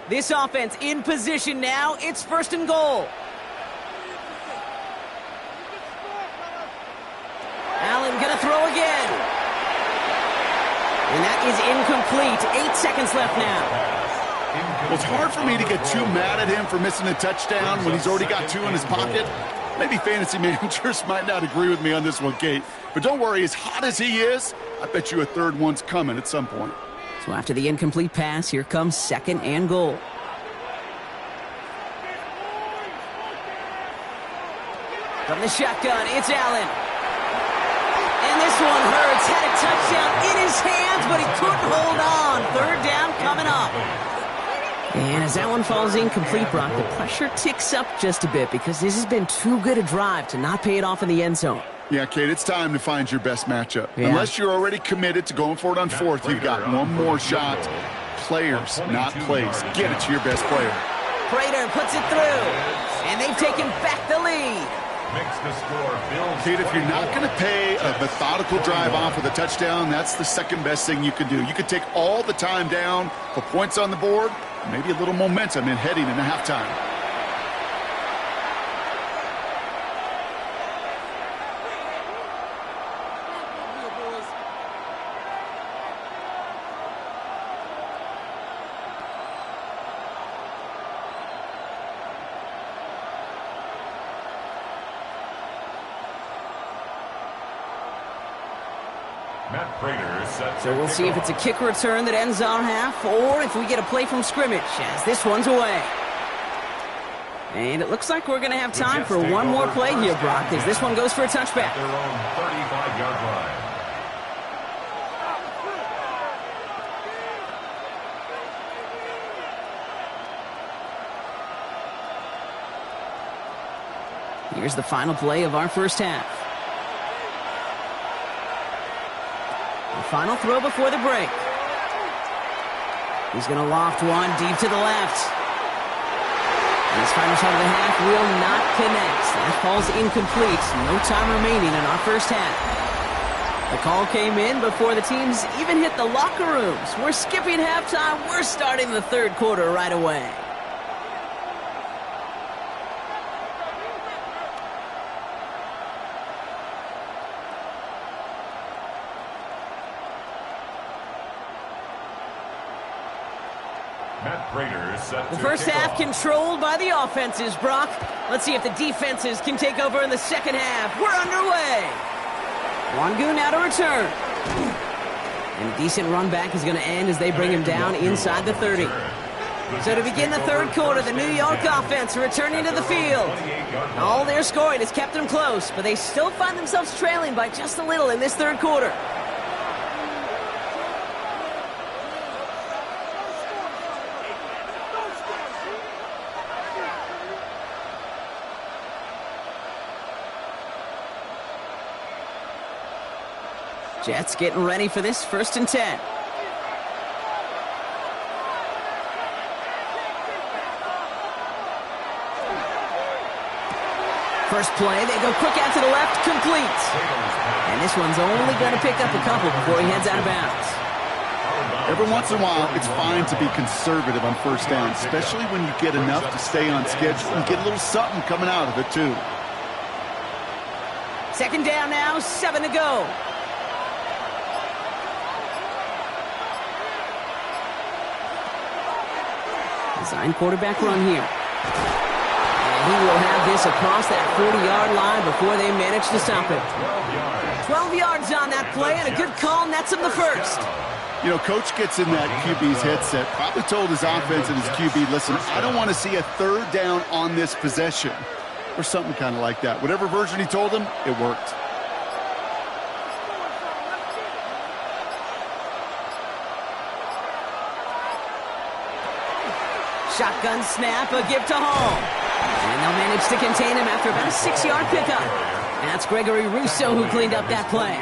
This offense in position now. It's 1st and goal. Allen going to throw again. And that is incomplete. 8 seconds left now. Well, it's hard for me to get too mad at him for missing a touchdown when he's already got 2 in his pocket. Maybe fantasy managers might not agree with me on this one, Kate. But don't worry, as hot as he is, I bet you a 3rd one's coming at some point. So after the incomplete pass, here comes 2nd and goal. From the shotgun, it's Allen. And this one hurts. Had a touchdown in his hands, but he couldn't hold on. 3rd down coming up. And as that one falls incomplete, Brock, the pressure ticks up just a bit because this has been too good a drive to not pay it off in the end zone. Yeah, Kate, it's time to find your best matchup. Yeah. Unless you're already committed to going for it on 4th, you've got one more shot. Players, not plays. Get it to your best player. Prater puts it through, and they've taken back the lead. Makes the score. Kate, if you're not going to pay a methodical drive off with a touchdown, that's the second best thing you can do. You could take all the time down, put points on the board, maybe a little momentum in heading into halftime. So we'll see if it's a kick return that ends our half, or if we get a play from scrimmage, as this one's away. And it looks like we're going to have time for one more play here, Brock, as this one goes for a touchback. Their own 35-yard line. Here's the final play of our first half. The final throw before the break. He's going to loft one deep to the left. And his final shot of the half will not connect. That falls incomplete. No time remaining in our first half. The call came in before the teams even hit the locker rooms. We're skipping halftime. We're starting the 3rd quarter right away. The first half controlled by the offenses, Brock. Let's see if the defenses can take over in the second half. We're underway. Wangu now to return. And a decent run back is going to end as they bring him down inside the 30. So to begin the 3rd quarter, the New York offense returning to the field. All their scoring has kept them close, but they still find themselves trailing by just a little in this 3rd quarter. Jets getting ready for this 1st and 10. First play, they go quick out to the left, complete. And this one's only going to pick up a couple before he heads out of bounds. Every once in a while, it's fine to be conservative on 1st down, especially when you get enough to stay on schedule and get a little something coming out of it, too. 2nd down now, 7 to go. Design quarterback run here. And He will have this across that 40-yard line before they manage to stop him. 12 yards on that play, and a good call nets him the first. You know, coach gets in that QB's headset, probably told his offense and his QB, listen, I don't want to see a third down on this possession. Or something kind of like that. Whatever version he told him, it worked. Shotgun snap, a give to Hall. And they'll manage to contain him after about a 6-yard pickup. And that's Gregory Rousseau who cleaned up that play.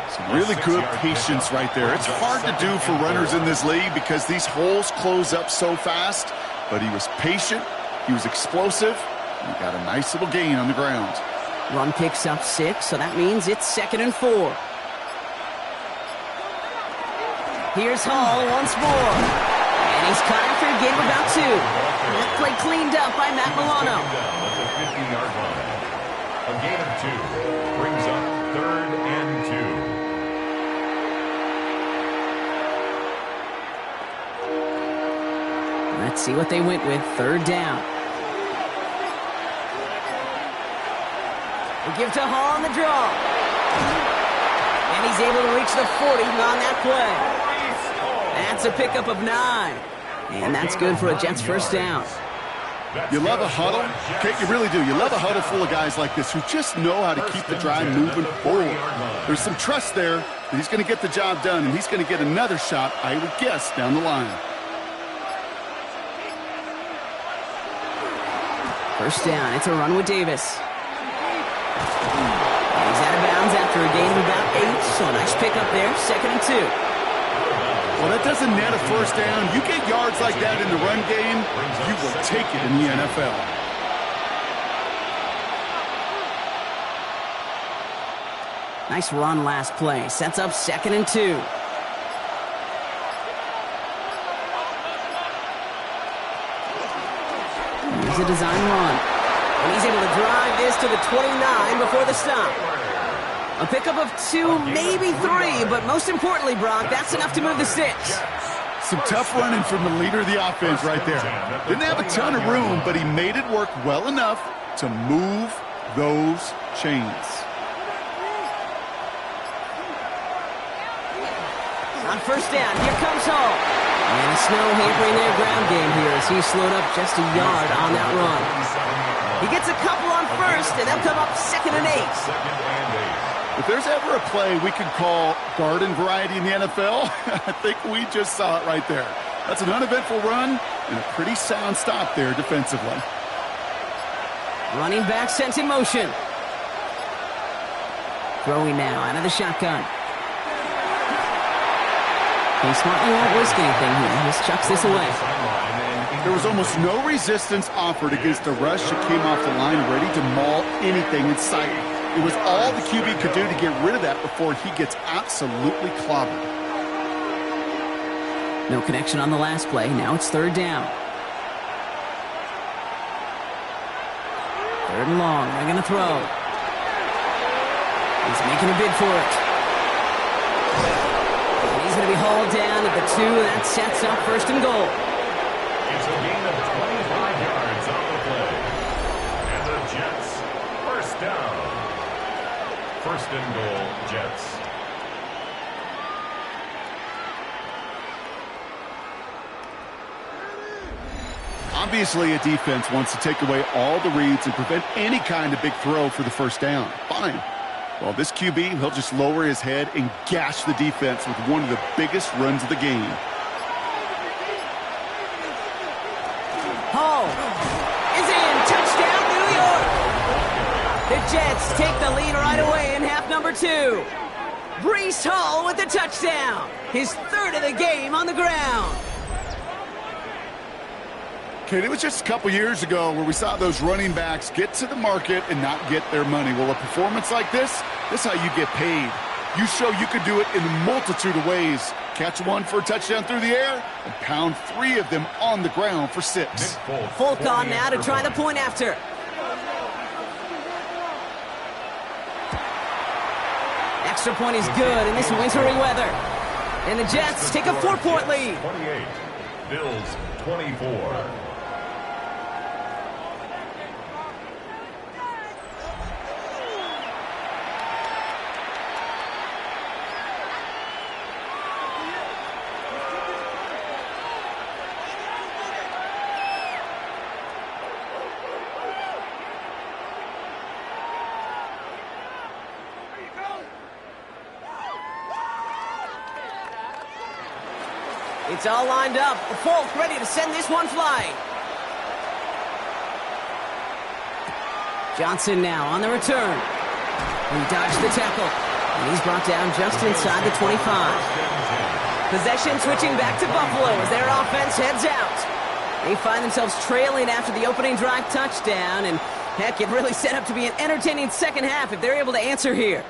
Some really good patience right there. It's hard to do for runners in this league because these holes close up so fast. But he was patient, he was explosive, and he got a nice little gain on the ground. Run picks up 6, so that means it's 2nd and 4. Here's Hall once more. And he's caught after a gain of about 2. And that play cleaned up by Matt Milano. A gain of 2 brings up 3rd and 2. Let's see what they went with. 3rd down. They give to Hall on the draw. And he's able to reach the 40 on that play. That's a pickup of 9. And that's good for a Jets first down. You love a huddle? Okay, you really do. You love a huddle full of guys like this who just know how to keep the drive moving forward. There's some trust there that he's going to get the job done, and he's going to get another shot, I would guess, down the line. First down. It's a run with Davis. And he's out of bounds after a gain of about 8. So a nice pickup there. 2nd and 2. Well, that doesn't net a first down. You get yards like that in the run game, you will take it in the NFL. Nice run last play. Sets up 2nd and 2. Here's a design run. And he's able to drive this to the 29 before the stop. A pickup of 2, maybe 3, but most importantly, Brock, that's enough to move the sticks. Some tough running from the leader of the offense right there. Didn't have a ton of room, but he made it work well enough to move those chains. On first down, here comes Hall. And the snow hampering their ground game here as he slowed up just a yard on that run. He gets a couple on first, and they'll come up 2nd and 8. If there's ever a play we can call garden variety in the NFL, I think we just saw it right there. That's an uneventful run and a pretty sound stop there defensively. Running back sent in motion. Throwing now out of the shotgun. He smartly won't risk anything here. He just chucks this away. There was almost no resistance offered against the rush that came off the line ready to maul anything in sight. It was all the QB could do to get rid of that before he gets absolutely clobbered. No connection on the last play. Now it's 3rd down. 3rd and long. They're going to throw. He's making a bid for it. And he's going to be hauled down at the 2. That sets up 1st and goal. It's a gain of 25 yards on the play. And the Jets, first down. 1st and goal, Jets. Obviously, a defense wants to take away all the reads and prevent any kind of big throw for the first down. Fine. Well, this QB, he'll just lower his head and gash the defense with one of the biggest runs of the game. Hall is in. Touchdown, New York. The Jets take the lead right away in half number 2. Breece Hall with the touchdown. His 3rd of the game on the ground. Okay, it was just a couple years ago where we saw those running backs get to the market and not get their money. Well, a performance like this is how you get paid. You show you can do it in a multitude of ways. Catch one for a touchdown through the air and pound 3 of them on the ground for 6. Folk on now to try the point after. Extra point is good in this wintry weather. And the Jets take a 4-point lead. 28, Bills 24. It's all lined up. Folk ready to send this one flying. Johnson now on the return. He dodged the tackle. And he's brought down just inside the 25. Possession switching back to Buffalo as their offense heads out. They find themselves trailing after the opening drive touchdown. And heck, it really set up to be an entertaining second half if they're able to answer here.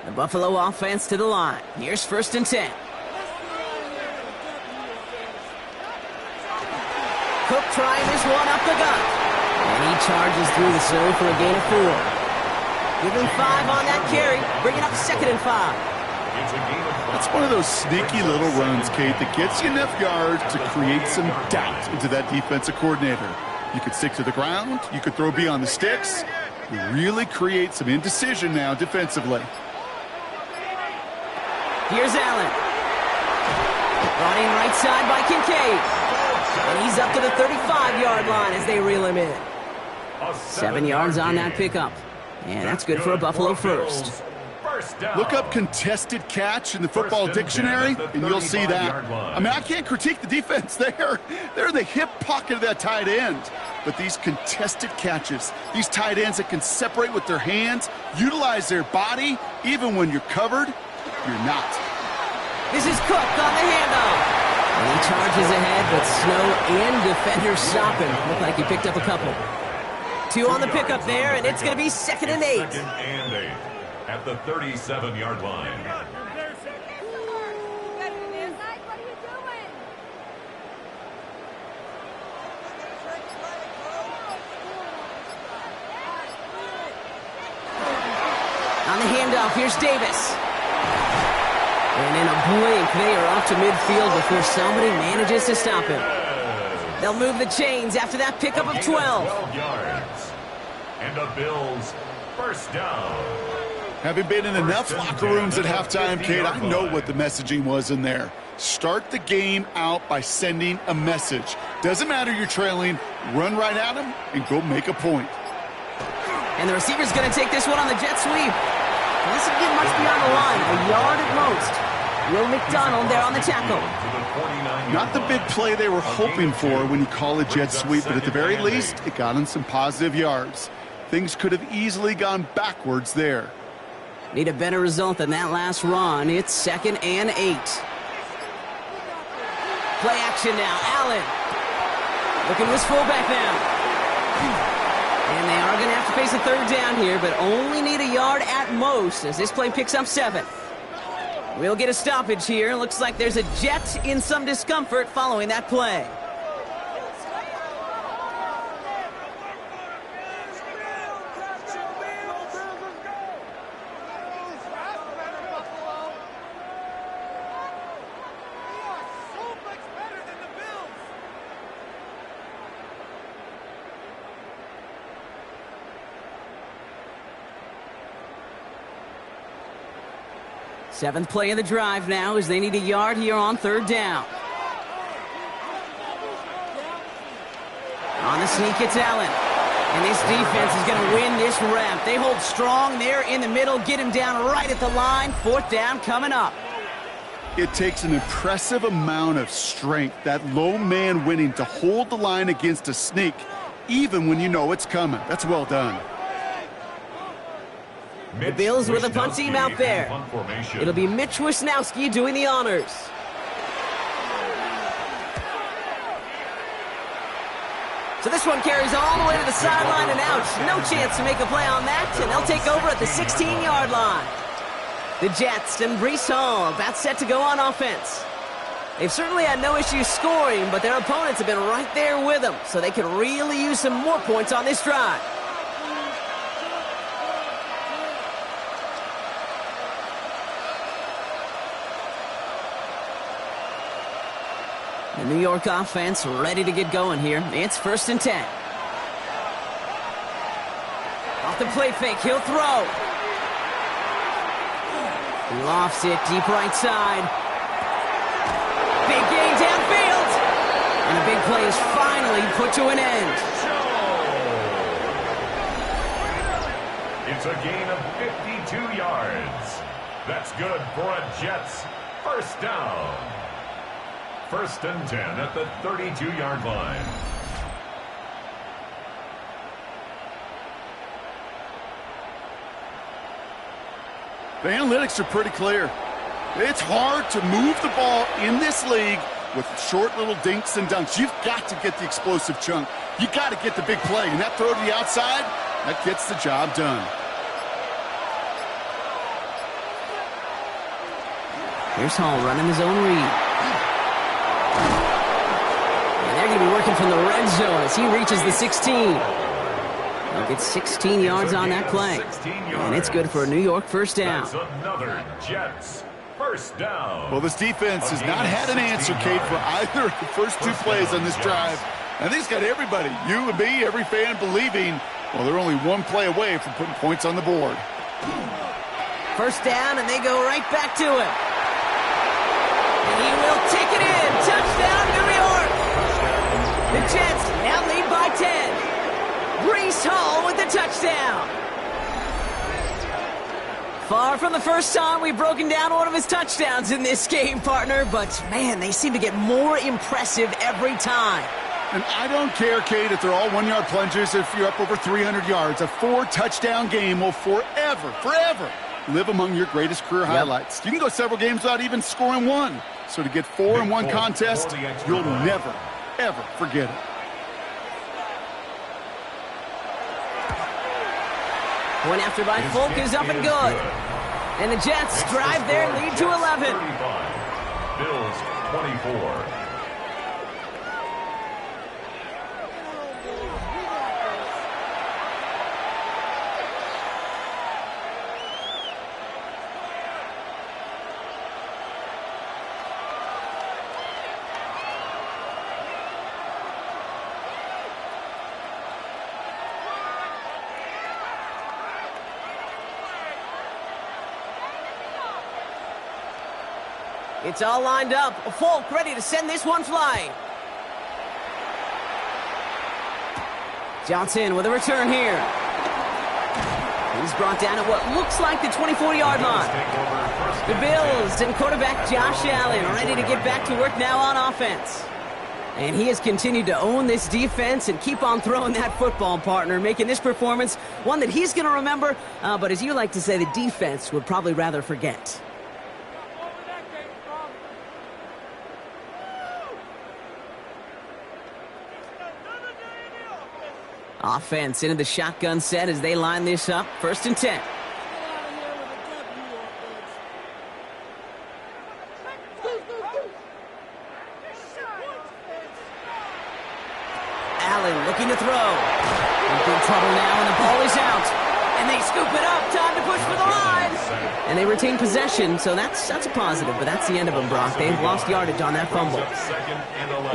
The Buffalo offense to the line. Here's 1st and 10. Cook trying this one up the gut. And he charges through the zone for a gain of 4. Give him 5 on that carry. Bring it up 2nd and 5. That's one of those sneaky little runs, Kate, that gets you enough yards to create some doubt into that defensive coordinator. You could stick to the ground. You could throw beyond the sticks. You really create some indecision now defensively. Here's Allen. Running right side by Kincaid. And he's up to the 35-yard line as they reel him in. 7 yards on that pickup. And that's good for a Buffalo first. Look up contested catch in the football dictionary, and you'll see that. I mean, I can't critique the defense there. They're in the hip pocket of that tight end. But these contested catches, these tight ends that can separate with their hands, utilize their body, even when you're covered, you're not. This is Cook on the handoff. And he charges ahead, but Snow and defenders stop him. Looked like he picked up a couple. 2 on the pickup there, and it's going to be 2nd and 8. 2nd and 8 at the 37-yard line. On the handoff, here's Davis. And in a blink, they are off to midfield before somebody manages to stop him. They'll move the chains after that pickup of 12. 12 yards. And the Bills 1st down. Having been in enough locker rooms at halftime, Kate, I know what the messaging was in there. Start the game out by sending a message. Doesn't matter you're trailing, run right at them and go make a point. And the receiver's going to take this one on the jet sweep. And this will get much beyond the line, a yard at most. Will McDonald there on the tackle. Not the big play they were hoping for when you call a jet sweep, but at the very least, it got them some positive yards. Things could have easily gone backwards there. Need a better result than that last run. It's 2nd and 8. Play action now. Allen. Looking this fullback now. And they are going to have to face a 3rd down here, but only need a yard at most as this play picks up 7. We'll get a stoppage here. Looks like there's a Jet in some discomfort following that play. Seventh play of the drive now as they need a yard here on 3rd down. On the sneak, it's Allen. And this defense is going to win this rep. They hold strong there in the middle, get him down right at the line. 4th down coming up. It takes an impressive amount of strength, that low man winning, to hold the line against a sneak, even when you know it's coming. That's well done. The Bills with a punt team out there. It'll be Mitch Wisnowski doing the honors. So this one carries all the way to the sideline and out. No chance to make a play on that, and they'll take over at the 16-yard line. The Jets and Breece Hall about set to go on offense. They've certainly had no issues scoring, but their opponents have been right there with them, so they could really use some more points on this drive. The New York offense ready to get going here. It's 1st and 10. Off the play fake, he'll throw. He lofts it deep right side. Big gain downfield. And a big play is finally put to an end. It's a gain of 52 yards. That's good for a Jets first down. 1st and 10 at the 32-yard line. The analytics are pretty clear. It's hard to move the ball in this league with short little dinks and dunks. You've got to get the explosive chunk. You got to get the big play. And that throw to the outside, that gets the job done. Here's Hall running his own read. And they're going to be working from the red zone as he reaches the 16. He'll get 16 yards on that play. And it's good for a New York first down. That's another Jets first down. Well, this defense has not had an answer, Kate, for either of the first two plays on this drive. I think it's got everybody, you and me, every fan believing, well, they're only one play away from putting points on the board. First down, and they go right back to him. And he will take it in. Touchdown, New York. The Jets now lead by 10. Breece Hall with the touchdown. Far from the first time we've broken down one of his touchdowns in this game, partner. But, man, they seem to get more impressive every time. And I don't care, Kate, if they're all one-yard plungers, if you're up over 300 yards. A 4-touchdown game will forever live among your greatest career highlights. You can go several games without even scoring one. So to get 4 in one contest, you'll never, ever forget it. Point after by Folk is up and good. And the Jets drive their lead to 11. Bills 24. It's all lined up. Folk ready to send this one flying. Johnson with a return here. He's brought down at what looks like the 24-yard line. The Bills and quarterback Josh Allen ready to get back to work now on offense. And he has continued to own this defense and keep on throwing that football, partner, making this performance one that he's going to remember, but as you like to say, the defense would probably rather forget. Offense into the shotgun set as they line this up. 1st and 10. Allen looking to throw. In big trouble now, and the ball is out. And they scoop it up. Time to push for the line. And they retain possession, so that's a positive. But that's the end of them, Brock. They've lost yardage on that fumble.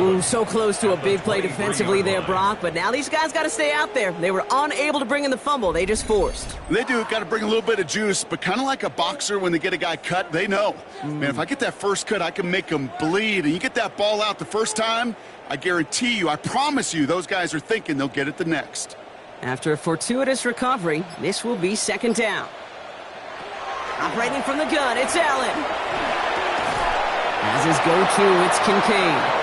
Ooh, so close to a big play defensively there, Brock. But now these guys got to stay out there. They were unable to bring in the fumble. They just forced. They do. Got to bring a little bit of juice. But kind of like a boxer when they get a guy cut, they know. Man, if I get that first cut, I can make him bleed. And you get that ball out the first time, I guarantee you, I promise you, those guys are thinking they'll get it the next. After a fortuitous recovery, this will be 2nd down. Operating from the gun, it's Allen. As his go-to, it's Kincaid.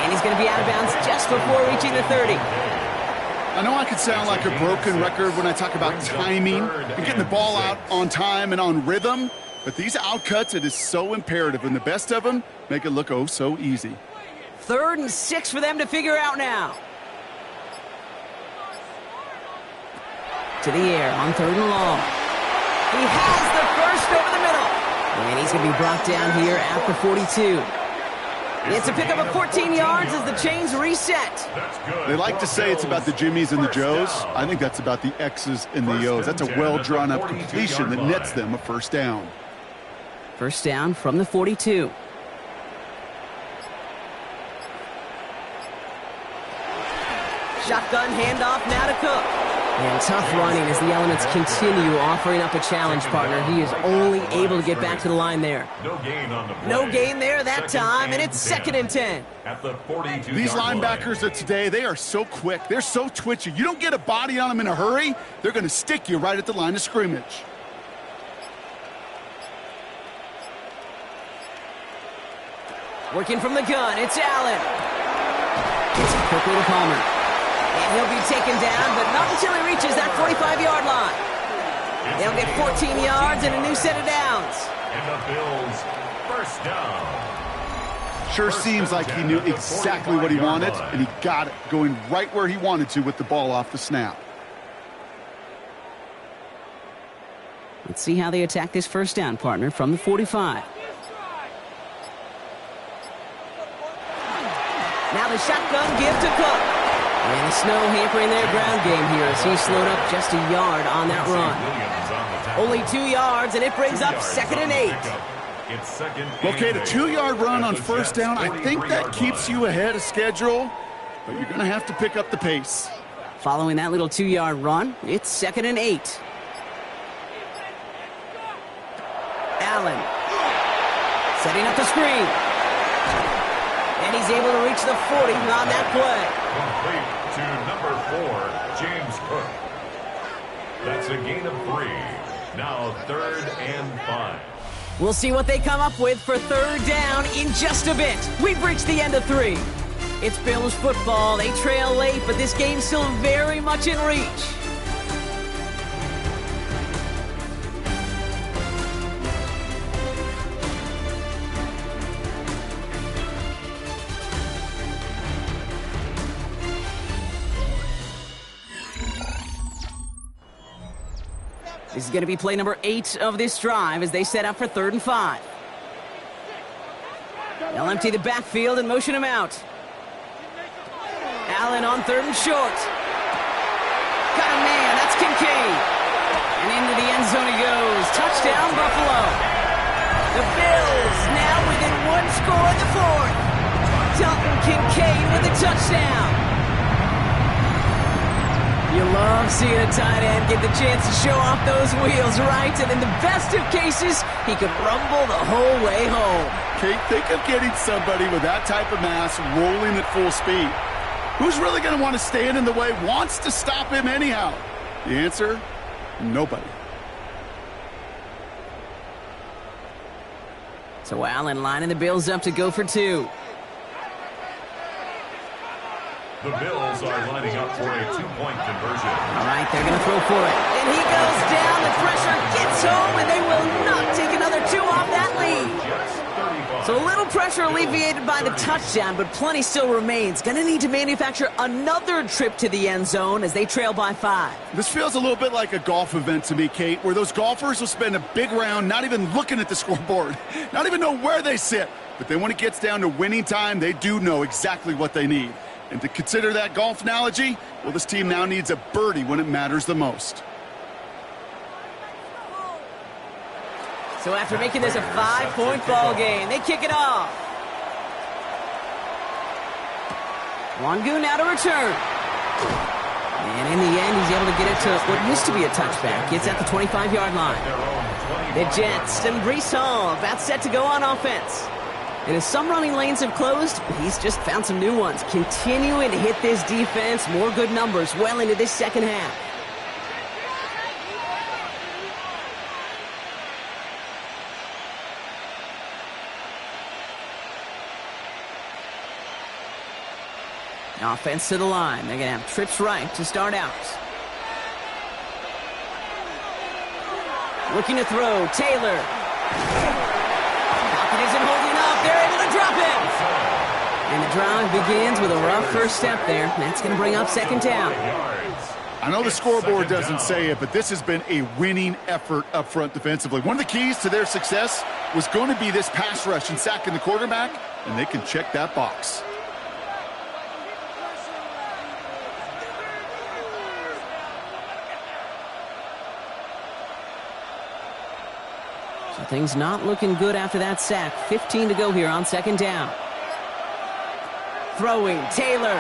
And he's going to be out of bounds just before reaching the 30. I know I could sound like a broken record when I talk about timing and getting the ball out on time and on rhythm, but these outcuts, it is so imperative, and the best of them make it look oh so easy. 3rd and 6 for them to figure out now. To the air on 3rd and long. He has the first over the middle. And he's going to be brought down here at the 42. It's a pickup of 14 yards as the chains reset. They like to say it's about the Jimmies and the Joes. I think that's about the X's and the O's. That's a well-drawn-up completion that nets them a first down. First down from the 42. Shotgun handoff now to Cook. And tough running as the elements continue offering up a challenge, partner. He is only able to get back to the line there. No gain on the play. No gain there that time, and it's 2nd and 10. At the 42-yard These linebackers line. of today, they are so quick. They're so twitchy. You don't get a body on them in a hurry, they're going to stick you right at the line of scrimmage. Working from the gun, it's Allen. It's quickly to Palmer. And he'll be taken down, but not until he reaches that 45-yard line. They'll get 14 yards and a new set of downs. And the Bills, first down. Sure seems like he knew exactly what he wanted, and he got it, going right where he wanted to with the ball off the snap. Let's see how they attack this first down, partner, from the 45. Now the shotgun give to Cook. And the snow hampering their ground game here as he slowed up just a yard on that run. Only 2 yards, and it brings up 2nd and 8. Okay, the 2-yard run on first down, I think that keeps you ahead of schedule, but you're going to have to pick up the pace. Following that little 2-yard run, it's 2nd and 8. Allen setting up the screen. And he's able to reach the 40 on that play. Complete to number 4, James Cook. That's a gain of 3. Now 3rd and 5. We'll see what they come up with for 3rd down in just a bit. We've reached the end of 3. It's Bills football. They trail late, but this game's still very much in reach. This is going to be play number 8 of this drive as they set up for 3rd and 5. They'll empty the backfield and motion him out. Allen on 3rd and short. Got a man, that's Kincaid. And into the end zone he goes. Touchdown, Buffalo. The Bills now within 1 score in the 4th. Dalton Kincaid with a touchdown. You love seeing a tight end get the chance to show off those wheels, right? And in the best of cases, he could rumble the whole way home. Kate, think of getting somebody with that type of mass rolling at full speed. Who's really going to want to stand in the way, wants to stop him anyhow? The answer, nobody. So Allen lining the Bills up to go for 2. The Bills are lining up for a 2-point conversion. All right, they're going to throw for it. And he goes down. The pressure gets home, and they will not take another 2 off that lead. So a little pressure alleviated by the touchdown, but plenty still remains. Going to need to manufacture another trip to the end zone as they trail by 5. This feels a little bit like a golf event to me, Kate, where those golfers will spend a big round not even looking at the scoreboard, not even know where they sit. But then when it gets down to winning time, they do know exactly what they need. And to consider that golf analogy, well, this team now needs a birdie when it matters the most. So after making this a 5-point ball game, they kick it off. Wangu now to return. And in the end, he's able to get it to what used to be a touchback. It's at the 25-yard line. The Jets and Breece Hall about set to go on offense. And as some running lanes have closed, he's just found some new ones. Continuing to hit this defense, more good numbers well into this second half. Offense to the line. They're going to have trips right to start out. Looking to throw, Taylor. Pocket isn't holding up. They're able to drop him. And the drive begins with a rough first step there. That's going to bring up 2nd down. I know the scoreboard doesn't say it, but this has been a winning effort up front defensively. One of the keys to their success was going to be this pass rush and sacking the quarterback, and they can check that box. So things not looking good after that sack. 15 to go here on 2nd down. Throwing, Taylor.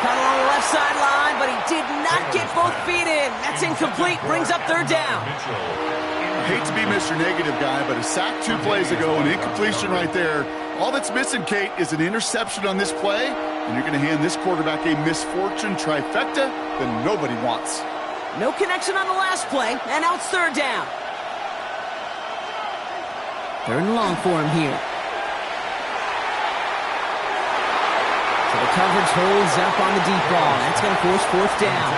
Caught along the left sideline, but he did not get both feet in. That's incomplete. Brings up third down. I hate to be Mr. Negative guy, but a sack 2 plays ago, an incompletion right there. All that's missing, Kate, is an interception on this play, and you're going to hand this quarterback a misfortune trifecta that nobody wants. No connection on the last play, and now it's third down. Third and long for him here. So the coverage holds up on the deep ball. That's going to force fourth down.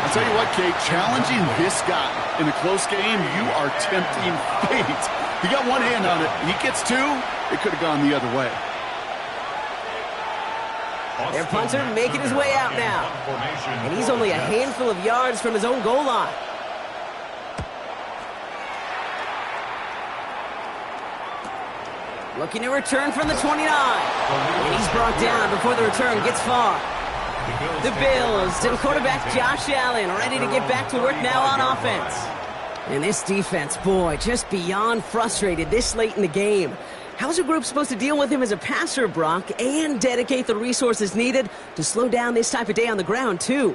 I'll tell you what, Kate, challenging this guy in a close game, you are tempting fate. He got one hand on it. He gets two, it could have gone the other way. Their punter making his way out now. And he's only a handful of yards from his own goal line. Looking to return from the 29. And he's brought down before the return gets far. The Bills and quarterback Josh Allen ready to get back to work now on offense. And this defense, boy, just beyond frustrated this late in the game. How's a group supposed to deal with him as a passer, Brock, and dedicate the resources needed to slow down this type of day on the ground, too?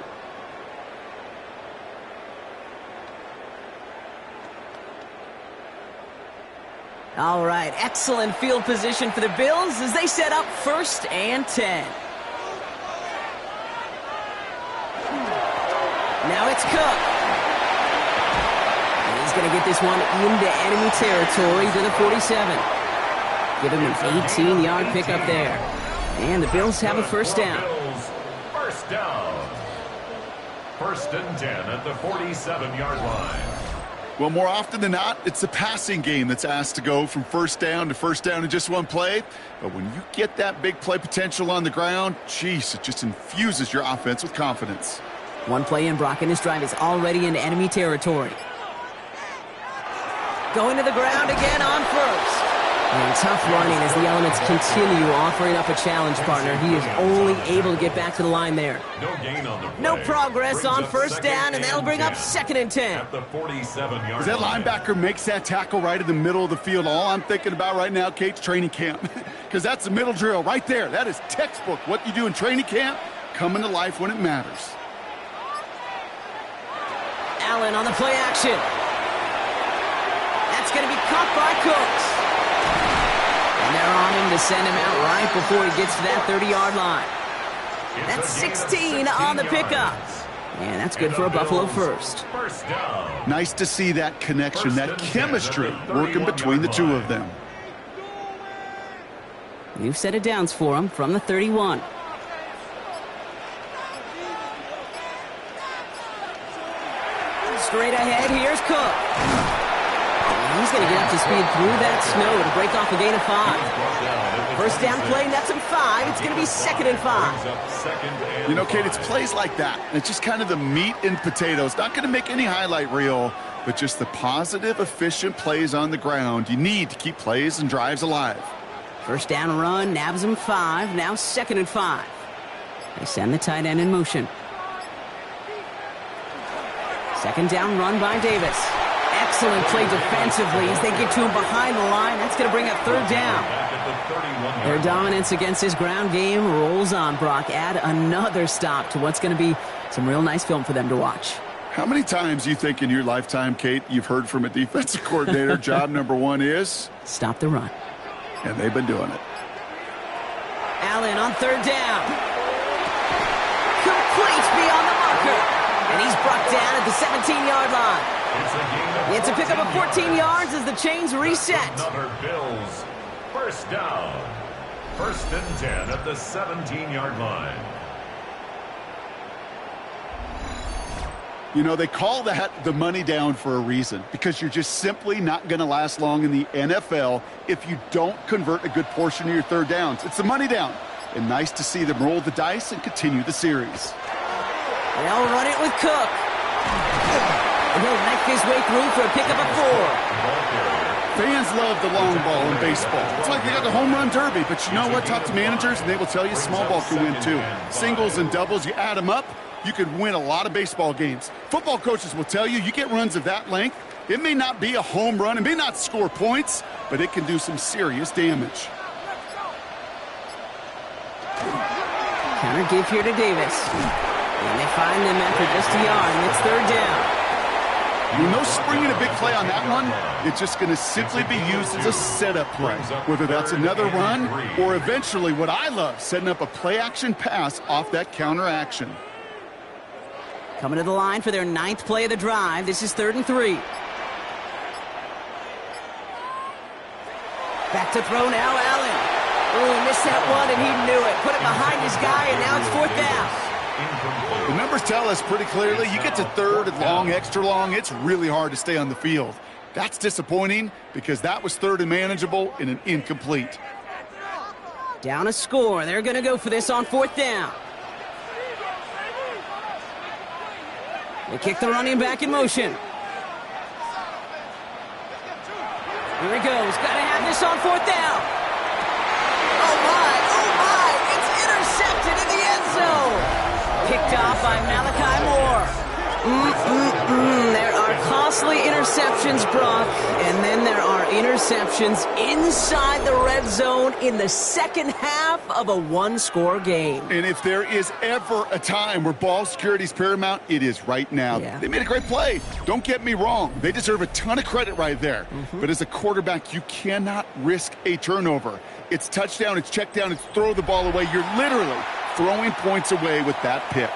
All right, excellent field position for the Bills as they set up 1st and 10. Now it's Cook. And he's going to get this one into enemy territory to the 47. Give him an 18-yard pickup there. And the Bills have a first down. First down. 1st and 10 at the 47-yard line. Well, more often than not, it's the passing game that's asked to go from first down in just one play. But when you get that big play potential on the ground, geez, it just infuses your offense with confidence. One play in, Brock, and this drive is already into enemy territory. Going to the ground again on first. And tough running as the elements continue offering up a challenge, partner. He is only able to get back to the line there. No gain on the play. No progress on first down, and that'll bring up 2nd and 10. At the 47-yard As that line. linebacker makes that tackle right in the middle of the field, all I'm thinking about right now, Kate's training camp. Because that's the middle drill right there. That is textbook. What you do in training camp, coming to life when it matters. Allen on the play action. That's going to be caught by Cooks. And they're on him to send him out right before he gets to that 30-yard line. That's 16 on the pickup. And that's good for a Buffalo first. First down. Nice to see that connection, that chemistry working between the two of them. New set of downs for him from the 31. Straight ahead, here's Cook. He's going to get up to speed through that snow to break off a gain of 5. First down play, nets him 5. It's going to be 2nd and 5. You know, Kate, it's plays like that. It's just kind of the meat and potatoes. Not going to make any highlight reel, but just the positive, efficient plays on the ground. You need to keep plays and drives alive. First down run, nabs him 5. Now 2nd and 5. They send the tight end in motion. Second down run by Davis. Excellent play defensively as they get to him behind the line. That's going to bring up 3rd down. Their dominance against his ground game rolls on, Brock. Add another stop to what's going to be some real nice film for them to watch. How many times do you think in your lifetime, Kate, you've heard from a defensive coordinator, job number 1 is? Stop the run. And they've been doing it. Allen on 3rd down. Complete beyond the marker. And he's brought down at the 17-yard line. It's a pickup of 14 yards as the chains reset. Another Bills. First down. 1st and 10 at the 17-yard line. You know, they call that the money down for a reason, because you're just simply not going to last long in the NFL if you don't convert a good portion of your 3rd downs. It's the money down. And nice to see them roll the dice and continue the series. They'll run it with Cook. And he'll knife his way through for a pickup of 4. Fans love the long ball in baseball. It's like they got the home run derby, but you know what? Talk to managers, and they will tell you small ball can win too. Singles and doubles, you add them up, you could win a lot of baseball games. Football coaches will tell you, you get runs of that length, it may not be a home run, it may not score points, but it can do some serious damage. Counter give here to Davis. And they find them after just a yard, and it's third down. No springing a big play on that one. It's just going to simply be used as a setup play, whether that's another run or eventually what I love, setting up a play-action pass off that counter action. Coming to the line for their 9th play of the drive. This is 3rd and 3. Back to throw now, Allen. Oh, he missed that one, and he knew it. Put it behind his guy, and now it's 4th down. The numbers tell us pretty clearly, you get to 3rd and long, extra long, it's really hard to stay on the field. That's disappointing because that was 3rd and manageable and an incomplete. Down a score. They're going to go for this on 4th down. They kick the running back in motion. Here he goes. Got to have this on 4th down. Oh, my. It's intercepted in the end zone. Picked off by Malachi Moore. There are costly interceptions, Brock, and then there are interceptions inside the red zone in the second half of a one-score game. And if there is ever a time where ball security is paramount, it is right now. Yeah. They made a great play. Don't get me wrong. They deserve a ton of credit right there. But as a quarterback, you cannot risk a turnover. It's touchdown, it's check down, it's throw the ball away. You're literally throwing points away with that pick.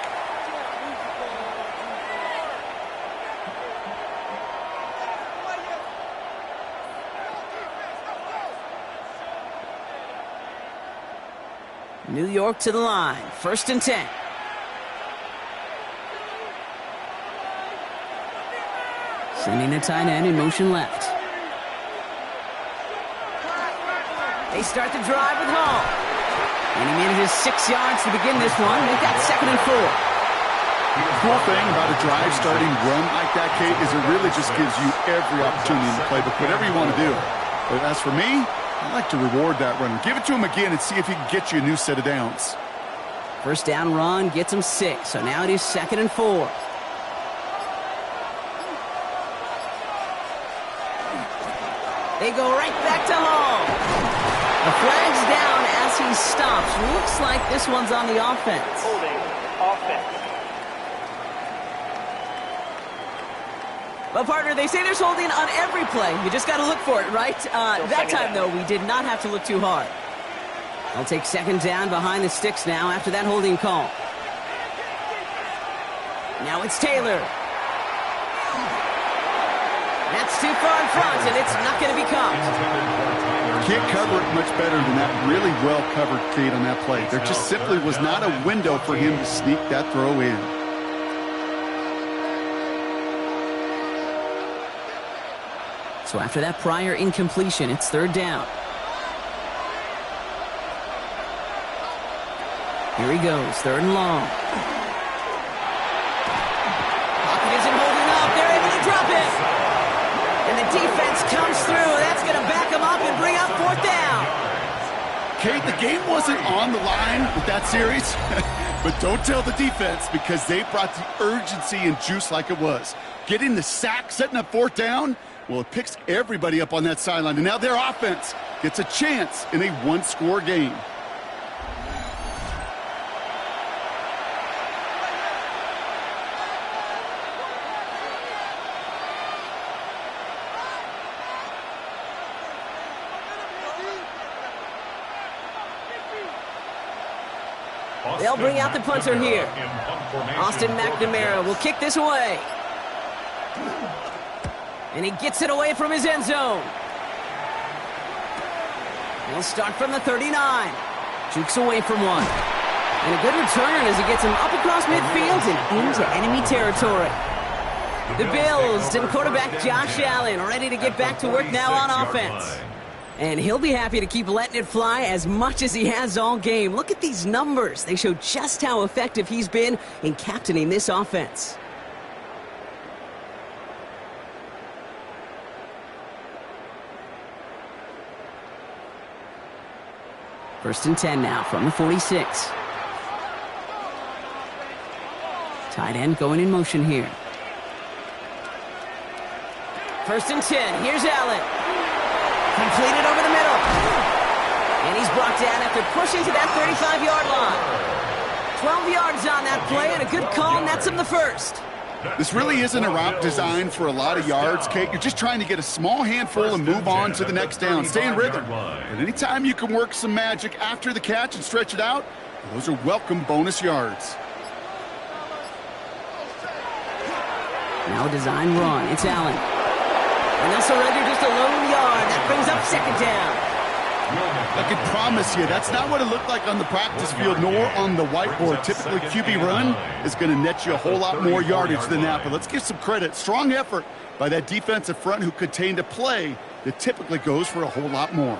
New York to the line. 1st and 10. Sending the tight end in motion left. They start the drive with Hall. And he made it his 6 yards to begin this one. Make that 2nd and 4. The cool thing about a drive starting run like that, Kate, is it really just gives you every opportunity in the playbook, whatever you want to do. But as for me, I like to reward that runner. Give it to him again and see if he can get you a new set of downs. 1st down run gets him 6. So now it is 2nd and 4. They go right back to Hall. The flag's down as he stops. Looks like this one's on the offense. Holding offense. Well, partner, they say there's holding on every play. You just got to look for it, right? That time, though, we did not have to look too hard. They'll take 2nd down behind the sticks now after that holding call. Now it's Taylor. That's too far in front, and it's not going to be caught. Can't cover it much better than that. Really well covered, Kate, on that play. There just simply was not a window for him to sneak that throw in. So after that prior incompletion, it's 3rd down. Here he goes, 3rd and long. Pocket isn't holding up. They're able to drop it. And the defense comes through. That's going to back them up and bring up 4th down. Kate, the game wasn't on the line with that series, but don't tell the defense because they brought the urgency and juice like it was. Getting the sack, setting up 4th down, well, it picks everybody up on that sideline, and now their offense gets a chance in a one-score game. They'll bring out the punter here. Austin McNamara will kick this away. And he gets it away from his end zone. He'll start from the 39. Jukes away from one. And a good return as he gets him up across midfield and into enemy territory. The Bills and quarterback Josh Allen ready to get back to work now on offense. And he'll be happy to keep letting it fly as much as he has all game. Look at these numbers. They show just how effective he's been in captaining this offense. First and 10 now from the 46. Tight end going in motion here. First and 10. Here's Allen. Completed over the middle. And he's brought down after pushing to that 35-yard line. 12 yards on that play, and a good call nets him the first. This really isn't a route designed for a lot of yards, Kate. You're just trying to get a small handful and move on to the next down. Stay in rhythm. And anytime you can work some magic after the catch and stretch it out, those are welcome bonus yards. Now a design run. It's Allen. And they'll surrender just a lone yard. That brings up second down. I can promise you, that's not what it looked like on the practice field nor on the whiteboard. Typically, QB run is going to net you a whole lot more yardage than that. But let's give some credit. Strong effort by that defensive front who contained a play that typically goes for a whole lot more.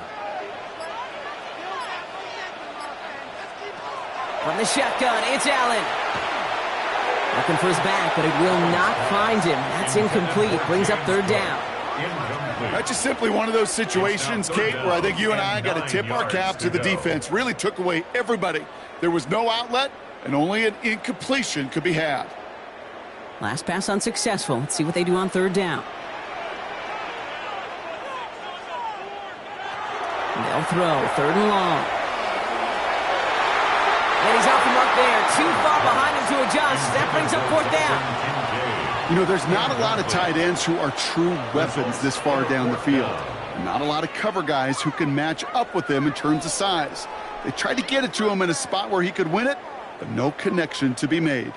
From the shotgun, it's Allen. Looking for his back, but it will not find him. That's incomplete. Brings up third down. That's just simply one of those situations, Kate, where I think you and I got to tip our cap to the defense. Really took away everybody. There was no outlet, and only an incompletion could be had. Last pass unsuccessful. Let's see what they do on third down. They'll throw. Third and long. And he's off the mark there. Too far behind him to adjust. That brings up fourth down. You know, there's not a lot of tight ends who are true weapons this far down the field. And not a lot of cover guys who can match up with them in terms of size. They tried to get it to him in a spot where he could win it, but no connection to be made.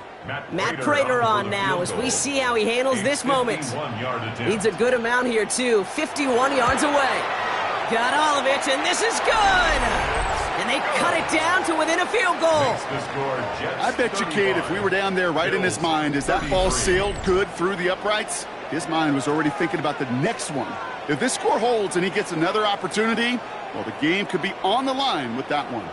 Matt Prater on now as we see how he handles this moment. Needs a good amount here, too. 51 yards away. Got all of it, and this is good! And they cut it down to within a field goal. I bet you, Kate, if we were down there right in his mind, as that ball sailed good through the uprights, his mind was already thinking about the next one. If this score holds and he gets another opportunity, well, the game could be on the line with that one.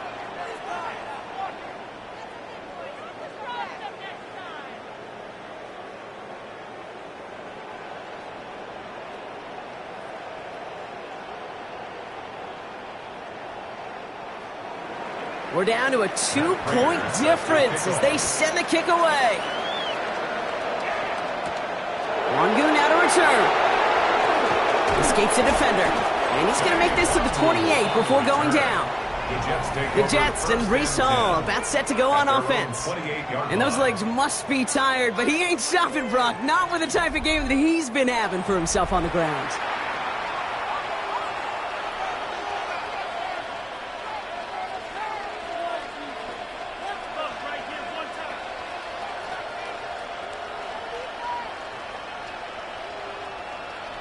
We're down to a 2-point difference as they send the kick away. Wangu now to return. Escapes the defender. And he's going to make this to the 28 before going down. The Jets and Breece Hall about set to go on offense. And those legs must be tired, but he ain't stopping, Brock. Not with the type of game that he's been having for himself on the ground.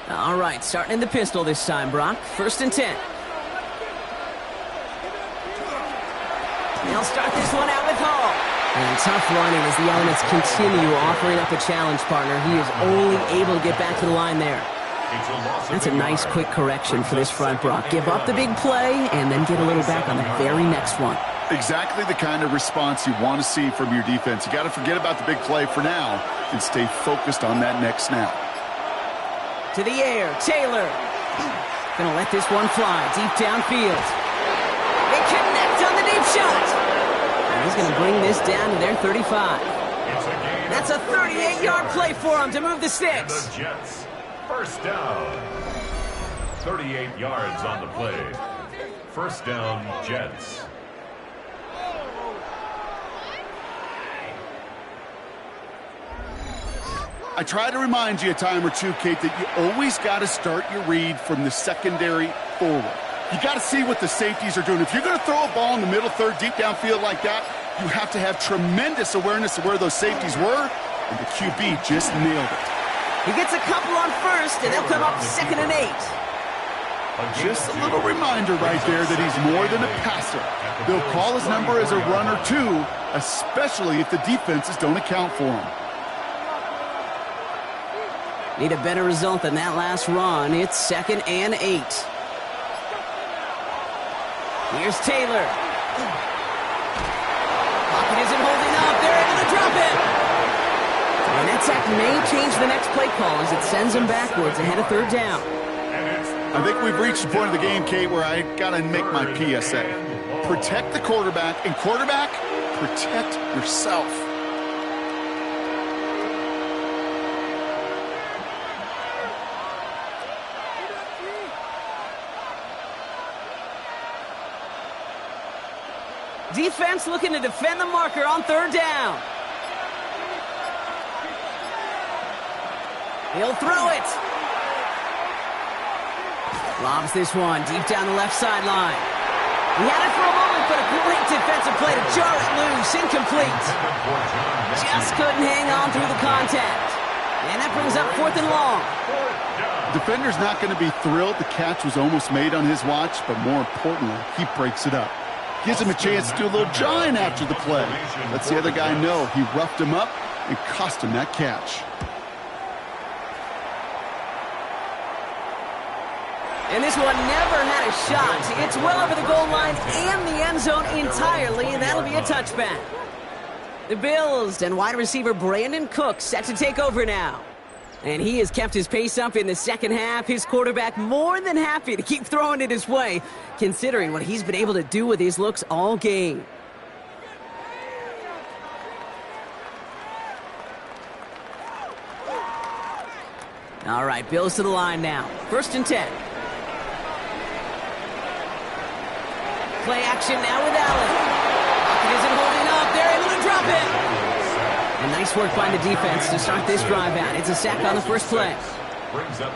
All right, starting in the pistol this time, Brock. 1st and 10. They'll start this one out with Hall. And tough running as the elements continue offering up a challenge partner. He is only able to get back to the line there. That's a nice quick correction for this front, Brock. Give up the big play and then get a little back on the very next one. Exactly the kind of response you want to see from your defense. You got to forget about the big play for now and stay focused on that next snap. To the air, Taylor. Gonna let this one fly deep downfield. They connect on the deep shot. And he's gonna bring this down to their 35. That's a 38-yard play for him to move the sticks. The Jets, 1st down. 38 yards on the play. 1st down, Jets. I try to remind you a time or two, Kate, that you always got to start your read from the secondary forward. You got to see what the safeties are doing. If you're going to throw a ball in the middle third, deep downfield like that, you have to have tremendous awareness of where those safeties were, and the QB just nailed it. He gets a couple on 1st, and they'll come up 2nd and 8. Just a little reminder right there that he's more than a passer. They'll call his number as a runner, too, especially if the defenses don't account for him. Need a better result than that last run. It's 2nd and 8. Here's Taylor. Pocket isn't holding up. They're able to drop it. And that sack may change the next play call as it sends them backwards ahead of 3rd down. I think we've reached the point of the game, Kate, where I got to make my PSA. Protect the quarterback, and quarterback, protect yourself. Defense looking to defend the marker on third down. He'll throw it. Lobs this one deep down the left sideline. He had it for a moment, but a great defensive play to jar it loose. Incomplete. Just couldn't hang on through the contact. And that brings up 4th and long. The defender's not going to be thrilled the catch was almost made on his watch, but more importantly, he breaks it up. Gives him a chance to do a little jawing after the play. Lets the other guy know he roughed him up and cost him that catch. And this one never had a shot. It's well over the goal line and the end zone entirely, and that'll be a touchback. The Bills and wide receiver Brandon Cook set to take over now. And he has kept his pace up in the second half. His quarterback more than happy to keep throwing it his way, considering what he's been able to do with his looks all game. All right, Bills to the line now. 1st and 10. Play action now with Allen. Pocket isn't holding up. They're able to drop it. And nice work by the defense to start this drive out. It's a sack on the first play.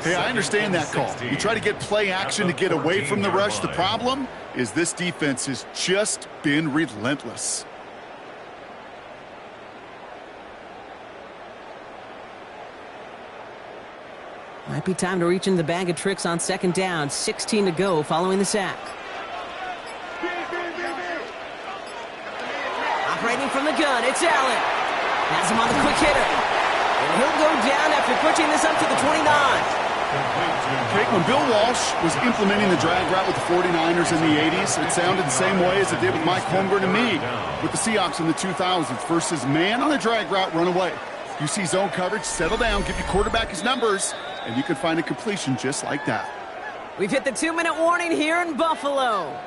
Hey, I understand that call. You try to get play action to get away from the rush. The problem is this defense has just been relentless. Might be time to reach into the bag of tricks on 2nd down. 16 to go following the sack. Operating from the gun, it's Allen. Has him on the quick hitter. And he'll go down after pushing this up to the 29. Okay, when Bill Walsh was implementing the drag route with the 49ers in the 80s, it sounded the same way as it did with Mike Holmgren and me with the Seahawks in the 2000s versus man on a drag route, run away. You see zone coverage, settle down, give your quarterback his numbers, and you can find a completion just like that. We've hit the 2-minute warning here in Buffalo.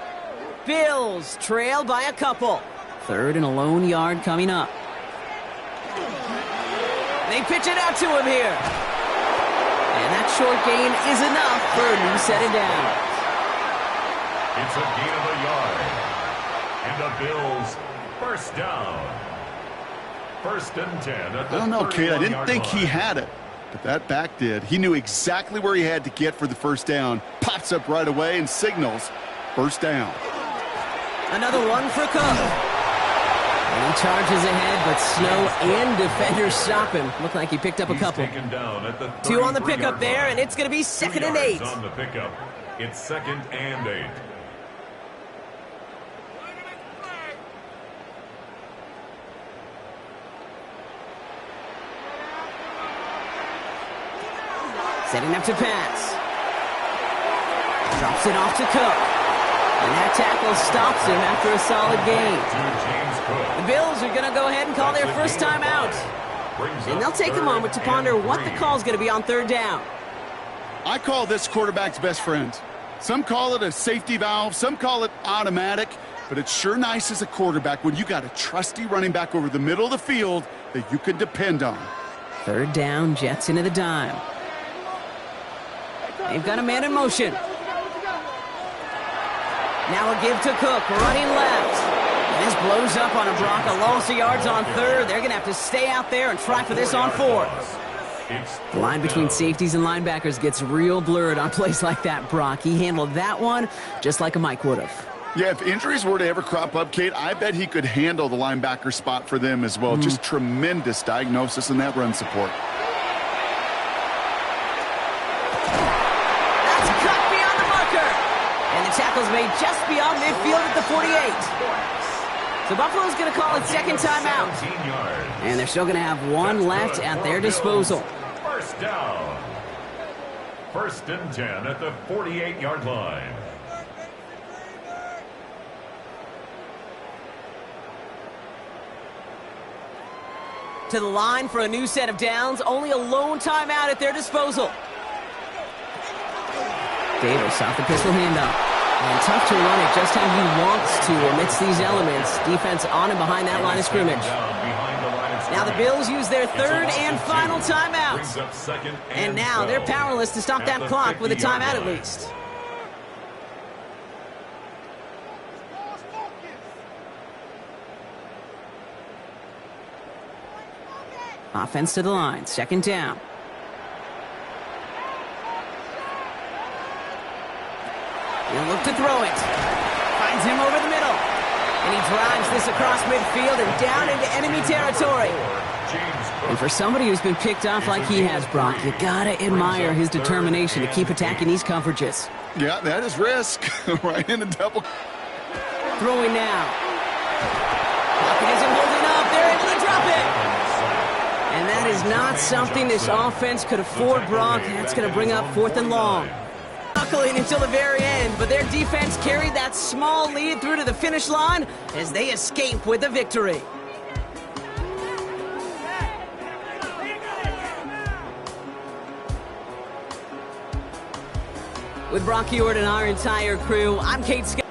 Bills trail by a couple. 3rd and a lone yard coming up. They pitch it out to him here. And that short gain is enough for a new set of downs. It's a gain of a yard. And the Bills, 1st down. 1st and 10 at the I don't know, kid. I didn't think he line. had it, but that back did. He knew exactly where he had to get for the 1st down. Pops up right away and signals 1st down. Another one for Cook. And he charges ahead, but Snow and defenders stop him. Looked like he picked up a couple. Taken down at the 2 on the pickup there, and it's going to be 2nd and 8. On the pickup, it's 2nd and 8. Setting up to pass. Drops it off to Cook. And that tackle stops him after a solid gain. The Bills are going to go ahead and call their first timeout. And they'll take a moment to ponder what the call is going to be on 3rd down. I call this quarterback's best friend. Some call it a safety valve, some call it automatic, but it's sure nice as a quarterback when you got a trusty running back over the middle of the field that you can depend on. 3rd down, Jets into the dime. They've got a man in motion. Now a give to Cook, running left. And this blows up on a block, a loss of yards on 3rd. They're going to have to stay out there and try for this on 4th. The line between safeties and linebackers gets real blurred on plays like that, Brock. He handled that one just like a Mike would have. Yeah, if injuries were to ever crop up, Kate, I bet he could handle the linebacker spot for them as well. Just tremendous diagnosis in that run support. Tackles made just beyond midfield at the 48. So Buffalo's going to call it 2nd timeout. And they're still going to have one left at their disposal. 1st down. 1st and 10 at the 48-yard line. To the line for a new set of downs. Only a lone timeout at their disposal. Davis off the pistol handoff. And tough to run it just how he wants to amidst these elements. Defense on and behind that line of scrimmage. Now the Bills use their 3rd and final timeout. And now they're powerless to stop that clock with a timeout at least. Offense to the line. Second down. He'll look to throw it. Finds him over the middle. And he drives this across midfield and down into enemy territory. And for somebody who's been picked off like he has, Brock, you gotta admire his determination to keep attacking these coverages. Yeah, that is risk. Right into double. Throwing now. Pocket isn't holding up. They're able to drop it. And that is not something this offense could afford, Brock. That's going to bring up 4th and long. Buckling until the very end, but their defense carried that small lead through to the finish line as they escape with the victory. With Brock Ewart and our entire crew, I'm Kate Scott.